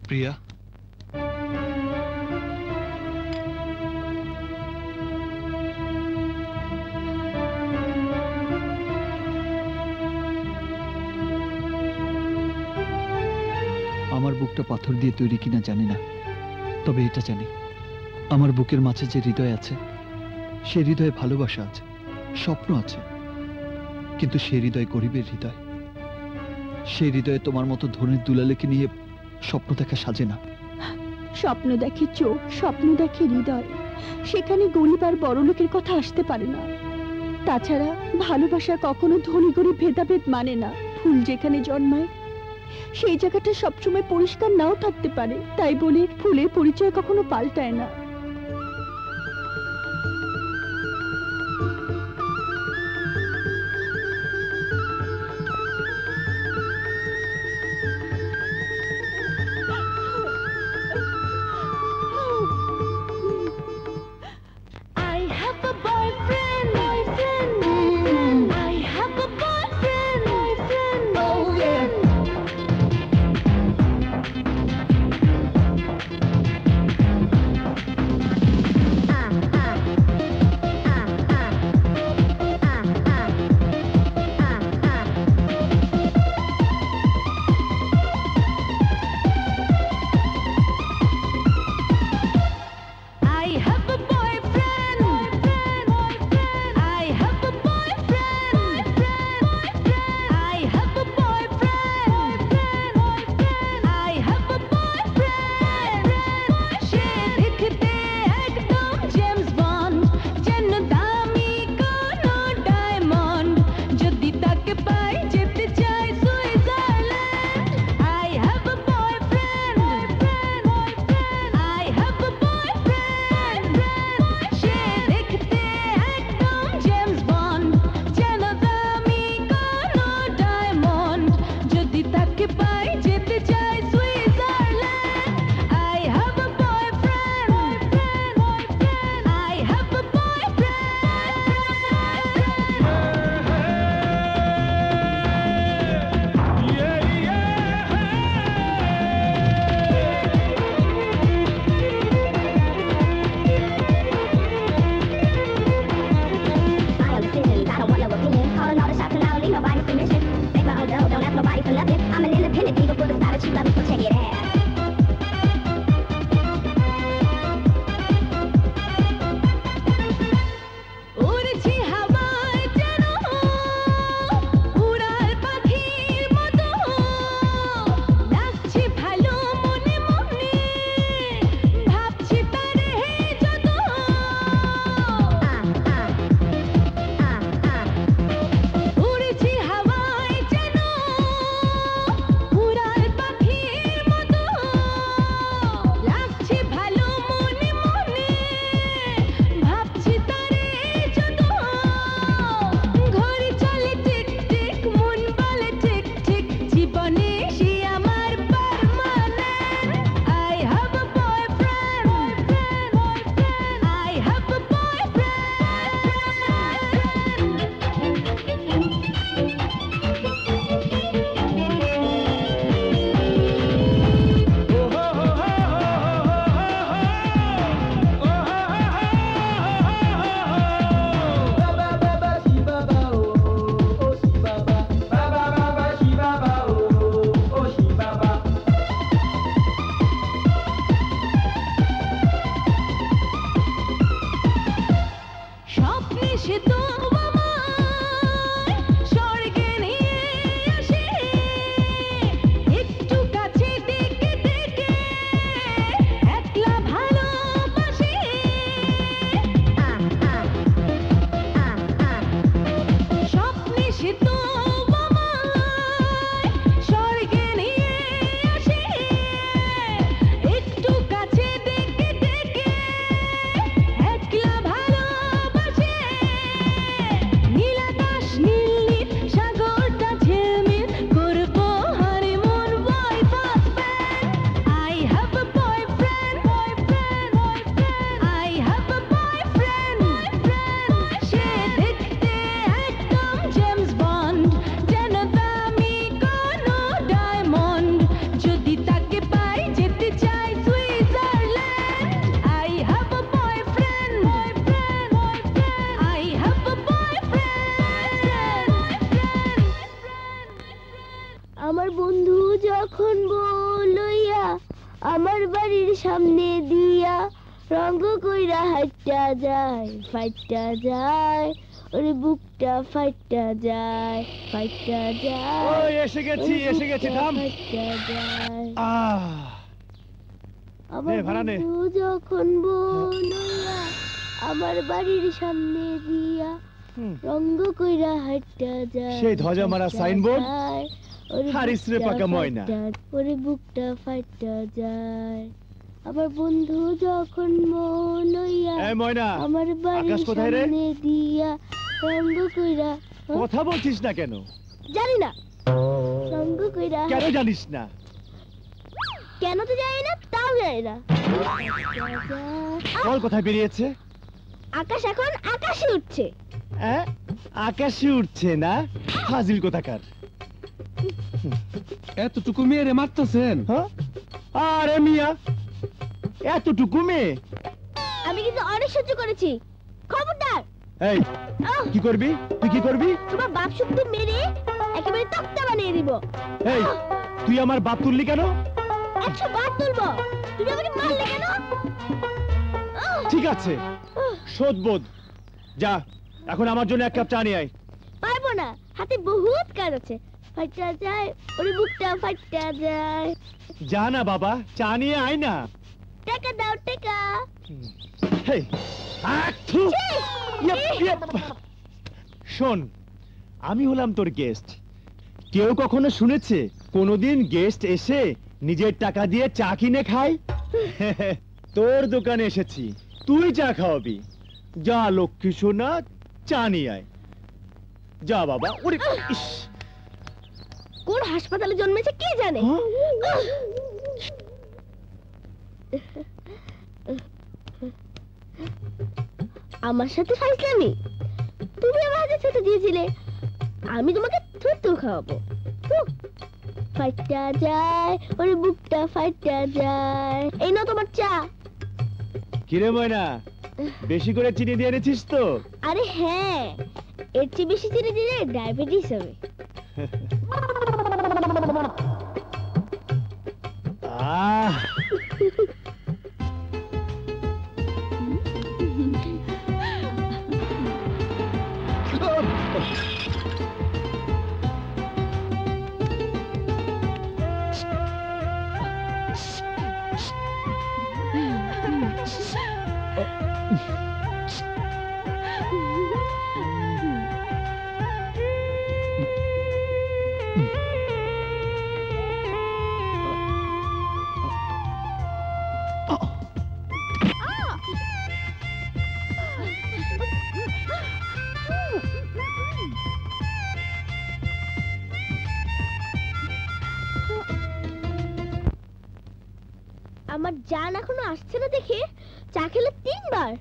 প্রিয়া, আমার বুকটা পাথর দিয়ে তৈরি কিনা জানি না, তবে এটা জানি আমার বুকের মাঝে যে হৃদয় আছে সে হৃদয়ে ভালোবাসা আছে, স্বপ্ন আছে, কিন্তু সে হৃদয় গরিবের হৃদয়। সেই হৃদয়ে তোমার মতো ধনের দুলালেকে নিয়ে স্বপ্ন দেখা সাজে না। স্বপ্ন দেখে চোখ, স্বপ্ন দেখে হৃদয়, সেখানে গরিব আর বড় লোকের কথা আসতে পারে না। তাছাড়া ভালোবাসা কখনো ধনী গরিব ভেদাভেদ মানে না। ফুল যেখানে জন্মায় সেই জায়গাটা সবসময় পরিষ্কার নাও থাকতে পারে, তাই বলে ফুলের পরিচয় কখনো পাল্টায় না। যখন বলইয়া আমার বাড়ির সামনে দিয়া রঙ্গ কইরা হাইটা যায় ফাইটা যায় ওরে বুকটা ফাইটা যায় ফাইটা যায় ওই এসে গেছি থাম ফাইটা যায় আহ আমার ভাড়া নে। বন্ধু যখন বলইয়া আমার বাড়ির সামনে দিয়া রঙ্গ কইরা হাইটা যায় সেই ধ্বজা মারা ফাইটা সাইনবোর্ড যায়, ওরে হারিস রে বুকটা পাকা ময়না। ফাইটা, ওরে বুকটা ফাইটা যায় আমার বন্ধু যখন মলইয়া এই ময়না, আমার বাড়ির আকাশ কোথায় রে? সামনে দিয়া রঙ্গ কইরা কথা বলছিস না কেন? জানি না রঙ্গ কইরা কেন জানিস না? কেন তো জানি না তাও জানি না বল কোথায় বেরিয়েছে? আকাশ এখন আকাশে উঠছে হ্যাঁ আকাশে উঠছে না? ফাজিল কোথাকার। এতটুকু মেয়েরে মারতেছেন? হ্যাঁ? আরে মিয়া এতটুকু মেয়ে? আমি কিন্তু অনেক সহ্য করেছি খবরদার এই আহ! কি করবি? তুই কি করবি? তোমার বাপ শুদ্ধ মেরে একেবারে তক্তা বানিয়ে দিব এই তুই আমার বাপ তুললি কেন? 100 বার তুলবো তুমি আমাকে মারলে কেন ঠিক আছে শোধবোধ যা এখন আমার জন্য এক কাপ চা নিয়ে আয়। পারবো না হাতে বহুত কাজ আছে ফাইটা যায় ওরে বুকটা ফাইটা যায় যা না বাবা চা নিয়ে আয় না। টাকা দাও টাকা হেই আথু! ইয়েপ, ইয়েপ। শোন আমি হলাম তোর গেস্ট। কেউ কখনো শুনেছে কোনোদিন গেস্ট এসে নিজের টাকা দিয়ে চা কিনে খায়? তোর দোকানে এসেছি তুই চা খাওয়াবি। যা লক্ষ্মী সোনা চা নিয়ে আয় যা বাবা। ওরে ইস! কোন হাসপাতালে জন্মেছে কে জানে আমার সাথে ফাইজলামি তুমি আমার হাতে ছেড়ে দিয়েছিলে আমি তোমাকে থুতু খাওয়াবো ফাইটা যায় ওরে বুকটা ফাইটা যায় এই নাও তোমার চা কিরে ময়না বেশি করে চিনি দিয়ে এনেছিস তো? আরে হ্যাঁ এর চেয়ে বেশি চিনি দিলে ডায়াবেটিস হবে আহ আমার জান এখনো আসছে না দেখে চা খেলে 3 বার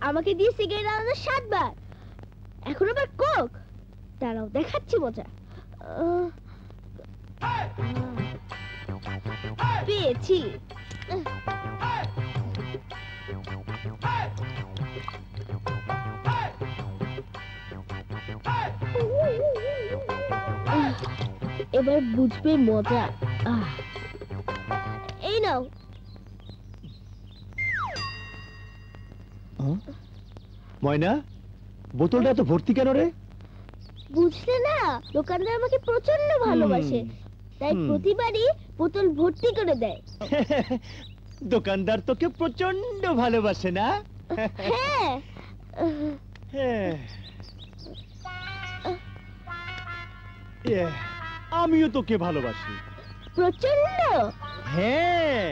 আমাকে দিয়ে সিগারেট আলাদা 7 বার এখন আবার কোক দাঁড়াও দেখাচ্ছি মজা পেয়েছি এবার বুঝবে মজা এই নাও ময়না বোতলটা এত ভর্তি কেন রে? বুঝলে না দোকানদার আমাকে প্রচন্ড ভালোবাসে তাই প্রতিবারই বোতল ভর্তি করে দেয় দোকানদার তোকে প্রচন্ড ভালোবাসে না? হ্যাঁ হ্যাঁ। আমিও তোকে ভালোবাসি প্রচন্ড হ্যাঁ।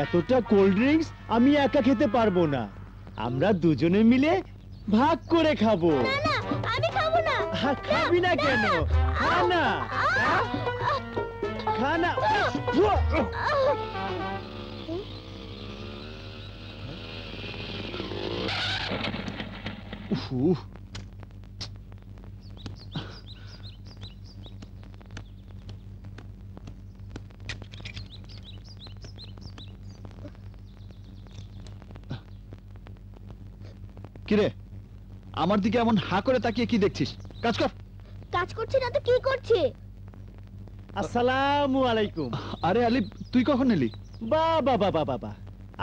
এতটা কোল্ড ড্রিঙ্কস আমি একা খেতে পারবো না আমরা দুজনে মিলে ভাগ করে খাবো। না না আমি খাবো না খাবি না কেন? খা না খা না। উফ কিরে আমার দিকে এমন হা করে তাকিয়ে কি দেখছিস? কাজ কর। কাজ করছে না তো কি করছে? আসসালামু আলাইকুম। আরে আলিফ, তুই কখন এলি? বাবা বাবা বাবা,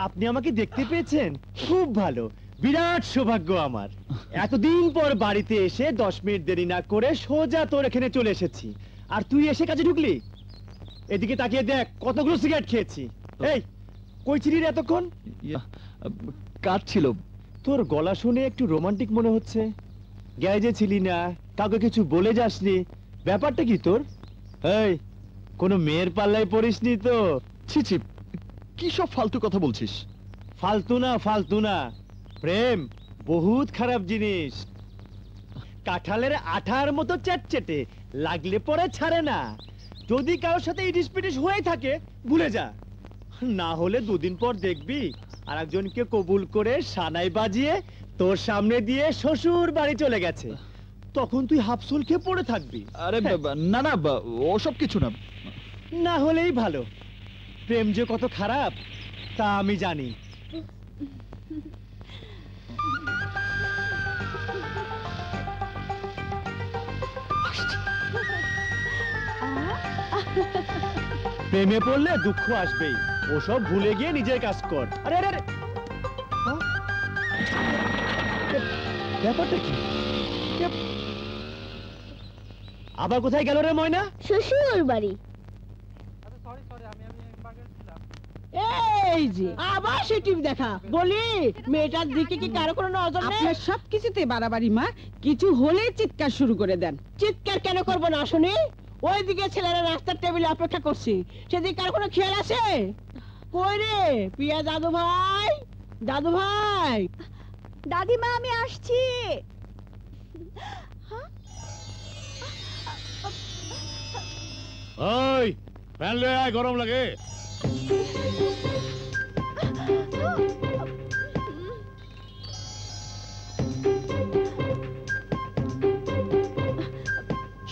আপনি আমাকে দেখতে পেয়েছেন? খুব ভালো, বিরাট সৌভাগ্য আমার। এতদিন পর বাড়িতে এসে 10 মিনিট দেরি না করে সোজা তোর এখানে চলে এসেছি, আর তুই এসে কাজে ঢুকলি। এদিকে তাকিয়ে দেখ কতগুলো সিগারেট খেয়েছি। এই, কই ছিলি রে এতক্ষণ? কাজ ছিল। তোর গলা শুনে একটু রোমান্টিক মনে হচ্ছে। গ্যারেজে ছিলি না, কাউকে কিছু বলে যাসনি, ব্যাপারটা কি তোর? এই, কোনো মেয়ের পাল্লায় পড়িসনি তো? ছি ছি, কি সব ফালতু কথা বলছিস? ফালতু না, ফালতু না। প্রেম বহুত খারাপ জিনিস। কাঁঠালের আঠার মতো চ্যাটচেটে, লাগলে পরে ছাড়ে না। যদি কারোর সাথে ইটিস পিটিস হয়ে থাকে ভুলে যা, না হলে দুদিন পর দেখবি আর একজনকে কবুল করে সানাই বাজিয়ে তোর সামনে দিয়ে শ্বশুর বাড়ি চলে গেছে। তখন তুই হাফসুল খেয়ে পড়ে থাকবি। আরে না না, ওসব কিছু না। না হলেই ভালো। প্রেম যে কত খারাপ তা আমি জানি। প্রেমে পড়লে দুঃখ আসবেই, ওসব ভুলে গিয়ে নিজের কাজ কর। আরে আরে আরে, ব্যাপারটা কি? আবার কোথায় গেল রে ময়না? শ্বশুর বাড়ি। এই যে আবার সে টিভি দেখা। বলি, মেয়েটার দিকে কি কারো কোনো নজর নেই? আপনার সবকিছুতে বাড়াবাড়ি মা, কিছু হলে চিৎকার শুরু করে দেন। চিৎকার কেন করবো না শুনি? ওইদিকে ছেলেরা রাস্তার টেবিলে অপেক্ষা করছি, সেদিকে কার কোনো খেয়াল আছে? কই রে পিয়া দাদু ভাই? দাদু ভাই, দাদিমা আমি আসছি। ওই ফ্যান লয়ে আয়, গরম লাগে।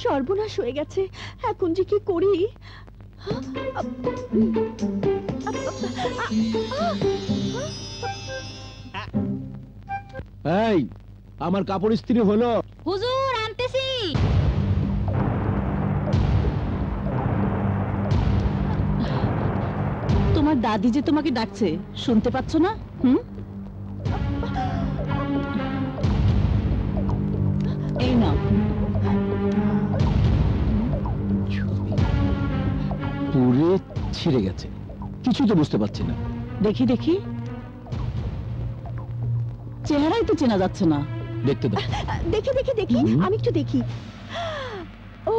সর্বনাশ হয়ে গেছে, এখন যে কি করি? এই, আমার কাপড় ইস্ত্রি হলো? হুজুর আনতেছি। তোমার দাদি যে তোমাকে ডাকছে, শুনতে পাচ্ছ না? এই নাও। পুরে ছিঁড়ে গেছে, কিছু তো বুঝতে পারছি না। দেখি দেখি, চেহারাই তো চেনা যাচ্ছে না। দেখতে দাও। দেখি দেখি দেখি, আমি একটু দেখি। ও,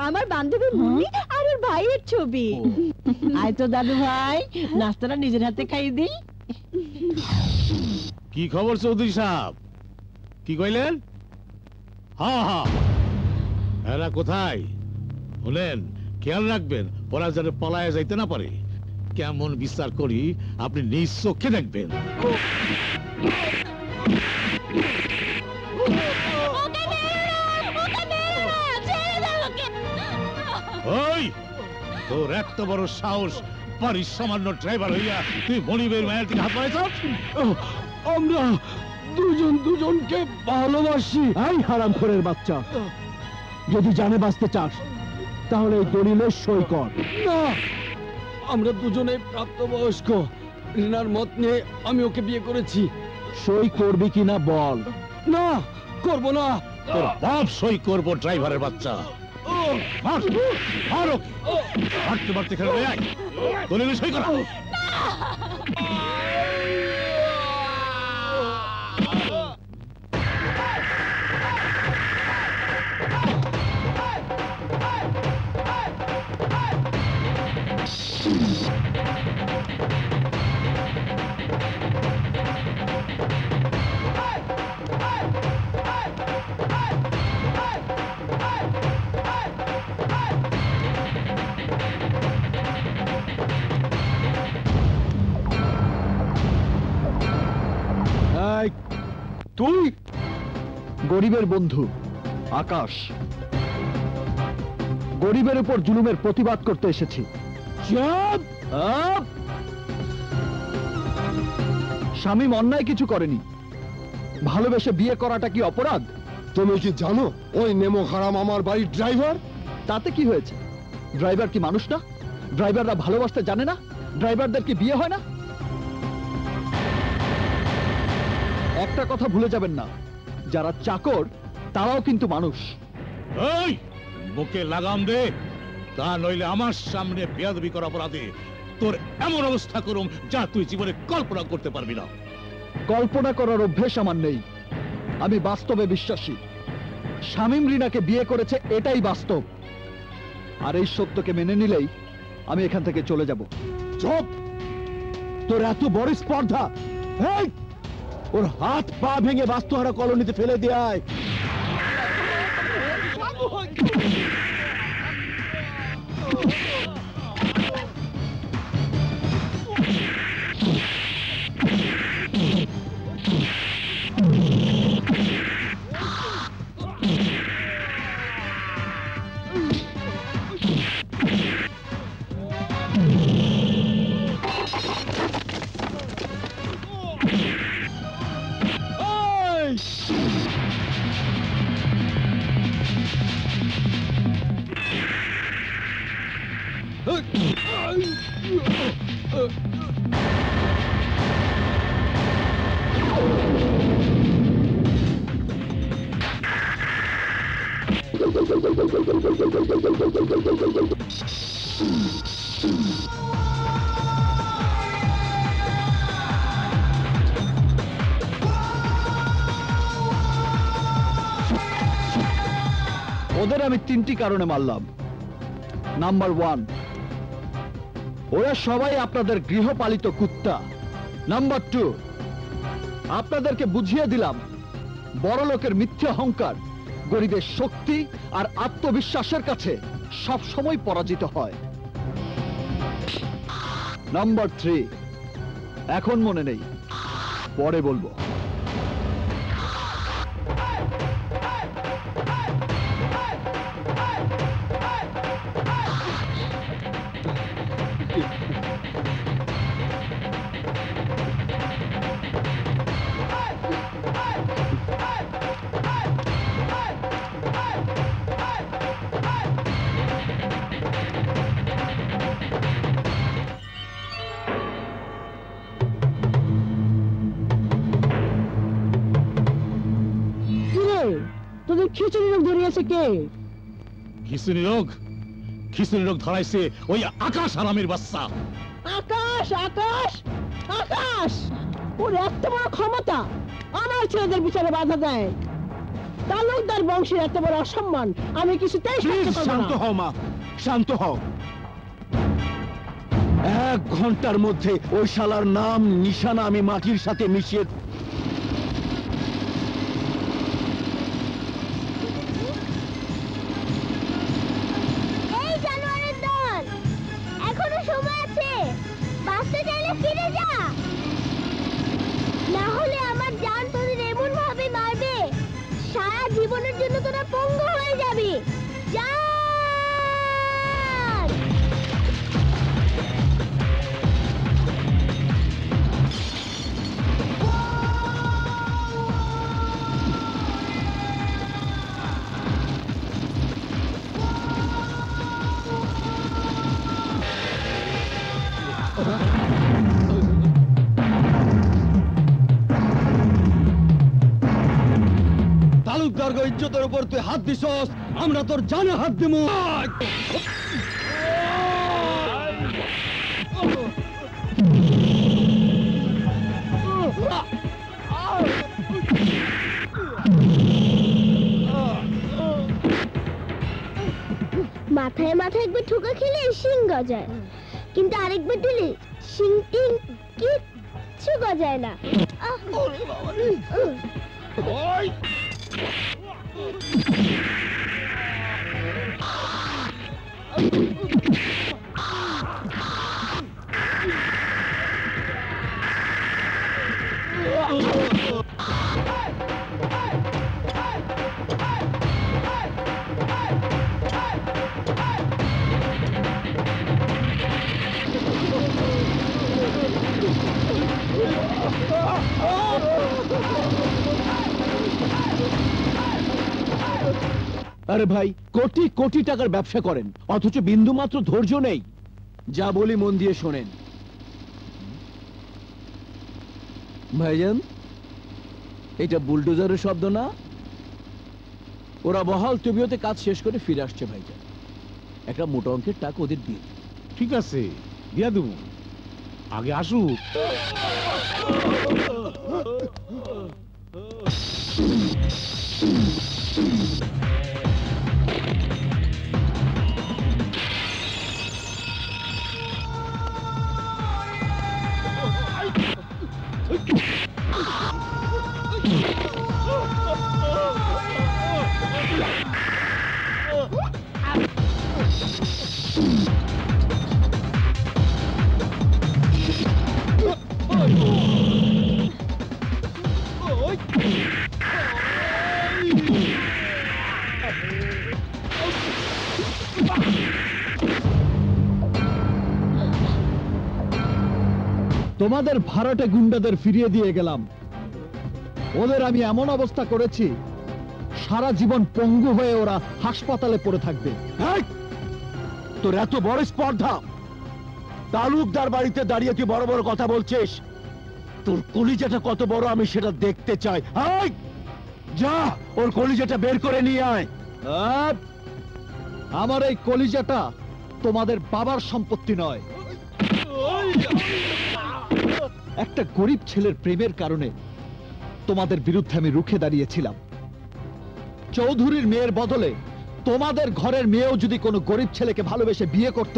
আমার বান্ধবী মুন্নি আর ওর ভাইয়ের ছবি। আয় তো দাদু ভাই, নাস্তাটা নিজের হাতে খাইয়ে দিই। কি খবর চৌধুরী সাহেব? কি কইলেন? হ্যাঁ হ্যাঁ, এরা কোথায়? বলেন, খেয়াল রাখবেন ওরা যেন পলায় যাইতে না পারে। কেমন বিচার করি আপনি নিজ চোখে দেখবেন। ওই, তোর এত বড় সাহস, বাড়ির সামান্য ড্রাইভার হইয়া তুই মনিবের মায়ের দিকে হাত বাড়াইছ? আমরা দুজনকে ভালোবাসি। এই হারামখোরের বাচ্চা, যদি জানে বাঁচতে চাস তাহলে এই দলিলে সই কর। না, আমরা দুজনে প্রাপ্তবয়স্ক। রিনার মত নিয়ে আমি ওকে বিয়ে করেছি। সই করবি কিনা বল। না, করব না। তোর বাপ সই করবো, ড্রাইভারের বাচ্চা। মারতে মারতে খেলে দলিলে সই করা। তুই গরিবের বন্ধু আকাশ, গরিবের উপর জুলুমের প্রতিবাদ করতে এসেছি। শামীম অন্যায় কিছু করেনি, ভালোবেসে বিয়ে করাটা কি অপরাধ? তুমি কি জানো ওই নেমো হারাম আমার বাড়ির ড্রাইভার? তাতে কি হয়েছে? ড্রাইভার কি মানুষ না? ড্রাইভাররা ভালোবাসতে জানে না? ড্রাইভারদের কি বিয়ে হয় না? একটা কথা ভুলে যাবেন না, যারা চাকর তারাও কিন্তু মানুষ। এই বুকে লাগাম দে, তা নইলে আমার সামনে বেয়াদবি করা অপরাধে তোর এমন অবস্থা করুম যা তুই জীবনে কল্পনা করতে পারবি না। কল্পনা করার অভ্যেস আমার নেই, আমি বাস্তবে বিশ্বাসী। শামীম রিনাকে বিয়ে করেছে, এটাই বাস্তব। আর এই সত্যকে মেনে নিলেই আমি এখান থেকে চলে যাব। চুপ! তোর এত বড় স্পর্ধা! এই, ওর হাত পা ভেঙে বাস্তুহারা কলোনিতে ফেলে দেয়। ওদের আমি 3টি কারণে মারলাম। নাম্বার 1, ওরা সবাই আপনাদের গৃহপালিত কুত্তা। নাম্বার 2, আপনাদেরকে বুঝিয়ে দিলাম বড় লোকের মিথ্যে অহংকার গরিবের শক্তি আর আত্মবিশ্বাসের কাছে সব সময় পরাজিত হয়। নাম্বার 3, এখন মনে নেই, পরে বলবো। তোদের খিচুড়ি রোগ ধরিয়েছে কে? খিচুড়ি রোগ? খিচুড়ি রোগ ধরাইছে ওই আকাশ হারামির বাচ্চা। আকাশ! আকাশ! আকাশ! ওর এত বড় ক্ষমতা, আমার ছেলেদের বিচারে বাধা দেয়। তালুকদার বংশের এত বড় অসম্মান আমি কিছুতেই সহ্য করব না। শান্ত হও মা, শান্ত হও। 1 ঘন্টার মধ্যে ওই শালার নাম নিশানা আমি মাটির সাথে মিশিয়ে। এই জানোয়ারের দল, এখনো সময় আছে, বাঁচতে চাইলে ফিরে যা, না হলে আমার জান তোদের এমন ভাবে মারবে সারা জীবনের জন্য তোরা পঙ্গু হয়ে যাবি। যা! তালুকদার ইজ্জতের উপর তুই হাত দিছস, আমরা তোর জানে হাত দিমু। মাথায় মাথায় একবার ঠোকা খেলে শিং গজায়, কিন্তু আরেকবার দিলে শিং টিং কিচ্ছু গজায় না। আরে ভাই, কোটি কোটি টাকার ব্যবসা করেন, অথচ বিন্দু মাত্র ধৈর্য নেই। যা বলি মন দিয়ে শোনেন। ভাইজান, এটা বুলডোজারের শব্দ না? ওরা বহাল তবিয়তে কাজ শেষ করে ফিরে আসছে ভাইজান। একটা মোটা অঙ্কের টাকা ওদের দিয়ে দিন। ঠিক আছে, দিয়া দেবো, আগে আসুক। তোমাদের ভাড়াটে গুন্ডাদের ফিরিয়ে দিয়ে গেলাম। ওদের আমি এমন অবস্থা করেছি, সারা জীবন পঙ্গু হয়ে ওরা হাসপাতালে পড়ে থাকবে। তোর এত বড় স্পর্ধা! তালুকদার বাড়িতে দাঁড়িয়ে তুই বড় বড় কথা বলছিস। তোর কলিজাটা কত বড় আমি সেটা দেখতে চাই। যা, ওর কলিজাটা বের করে নিয়ে আয়। আমার এই কলিজাটা তোমাদের বাবার সম্পত্তি নয়। একটা গরিব ছেলের প্রেমের কারণে তোমাদের বিরুদ্ধে আমি রুখে দাঁড়িয়েছিলাম। চৌধুরীর মেয়ের বদলে তোমাদের ঘরের মেয়েও যদি কোনো গরিব ছেলেকে ভালোবেসে বিয়ে করত,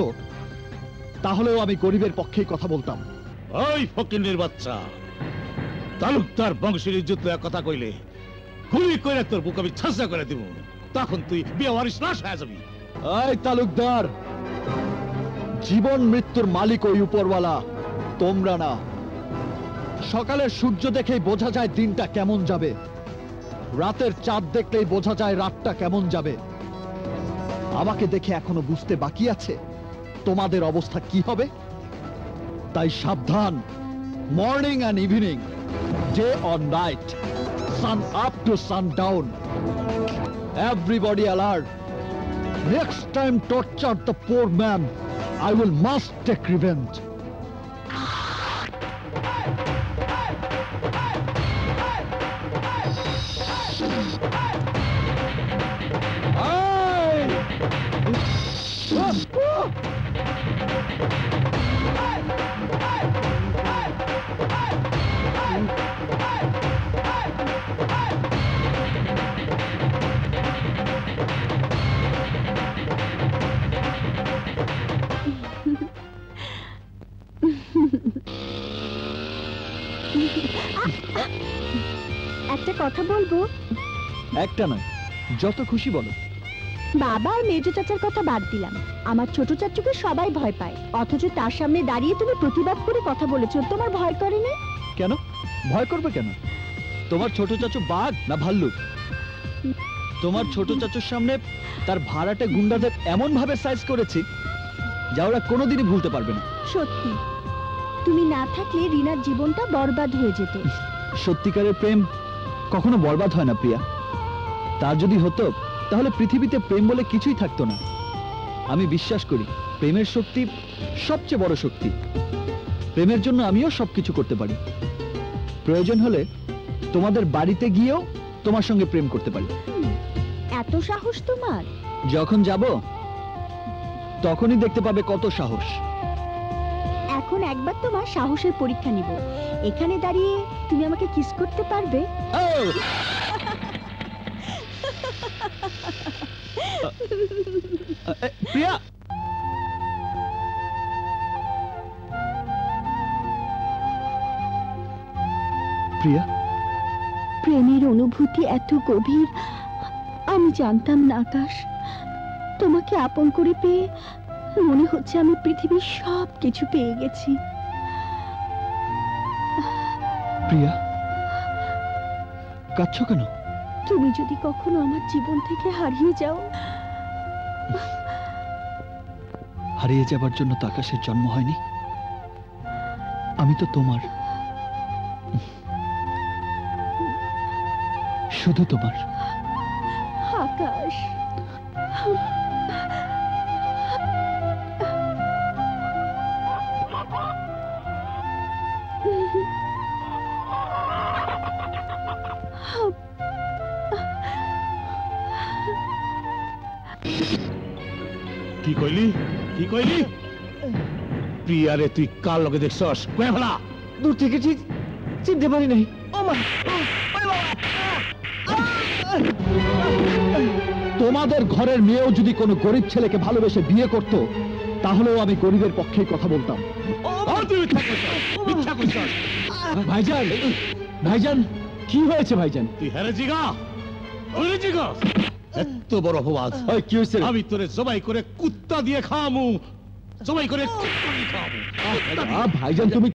তাহলেও আমি গরিবের পক্ষেই কথা বলতাম। ওই ফকিন্নির বাচ্চা, তালুকদার বংশের ইজ্জত লয়া কথা কইলে গুলি কইরা তোর বুক আমি ছাঁচা করে দিব, তখন তুই বিয়ে ওয়ারিশ লাশ হয়ে যাবি। এই তালুকদার, জীবন মৃত্যুর মালিক ওই উপরওয়ালা, তোমরা না। সকালের সূর্য দেখেই বোঝা যায় দিনটা কেমন যাবে, রাতের চাঁদ দেখলেই বোঝা যায় রাতটা কেমন যাবে। আমাকে দেখে এখনো বুঝতে বাকি আছে তোমাদের অবস্থা কি হবে। তাই সাবধান, morning and evening, day or night, sun up to sundown, everybody alert. Next time torture the poor man, I will must take revenge. একটা কথা বলবো? একটা নয়, যত খুশি বলো। বাবা আর মেজো চাচার কথা বাদ দিলাম, আমার ছোট চাচুকে সবাই ভয় পায়, অথচ তার সামনে দাঁড়িয়ে তুমি প্রতিবাদ করে কথা বলেছো, তোমার ভয় করে না? কেন ভয় করবে কেন? তোমার ছোট চাচু বাঘ না ভাল্লুক? তোমার ছোট চাচুর সামনে তার ভাড়াটে গুন্ডাদের এমন ভাবে সাইজ করেছি যা ওরা কোনোদিনই ভুলতে পারবে না। সত্যি, তুমি না থাকলে রিনার জীবনটা বরবাদ হয়ে যেত। সত্যিকারের প্রেম কখনো বরবাদ হয় না প্রিয়া। তা যদি হতো তাহলে পৃথিবীতে প্রেম বলে কিছুই থাকতো না। আমি বিশ্বাস করি প্রেমের শক্তি সবচেয়ে বড় শক্তি। প্রেমের জন্য আমিও সবকিছু করতে পারি। প্রয়োজন হলে তোমাদের বাড়িতে গিয়েও তোমার সঙ্গে প্রেম করতে পারি। এত সাহস তোমার? যখন যাব তখনই দেখতে পাবে কত সাহস। এখন একবার তোমার সাহসের পরীক্ষা নিব। এখানে দাঁড়িয়ে তুমি আমাকে কিস করতে পারবে? প্রিয়া, প্রিয়া, প্রেমের অনুভূতি এত গভীর আমি জানতাম না আকাশ। তোমাকে আপন করে পেয়ে মনে হচ্ছে আমি পৃথিবীর সব কিছু পেয়ে গেছি। প্রিয়া, কাঁদছো কেন? তুমি যদি কখনো আমার জীবন থেকে হারিয়ে যাও। হারিয়ে যাবার জন্য তো আকাশের জন্ম হয়নি। আমি তো তোমার, শুধু তোমার। আকাশ, কি কইলি কি কইলি প্রিয়ারে তুই কার লগে দেখছস কয়ে ফেলা দূর থেকে ঠিক চিনতে পারি নাই ও মা তোমাদের ঘরের মেয়েও যদি কোনো গরিব ছেলেকে ভালোবেসে বিয়ে করত তাহলেও আমি গরিবের পক্ষেই কথা বলতাম। ভাইজান ভাইজান কি হয়েছে ভাইজান? তুই হেরে জিগা এত বড় অপবাদ। কি হয়েছে? আমি তোরে জবাই করে কুত্তা দিয়ে খাওয়ামু, জবাই করে কুত্তা দিয়ে খাওয়ামু। ভাইজান তুমি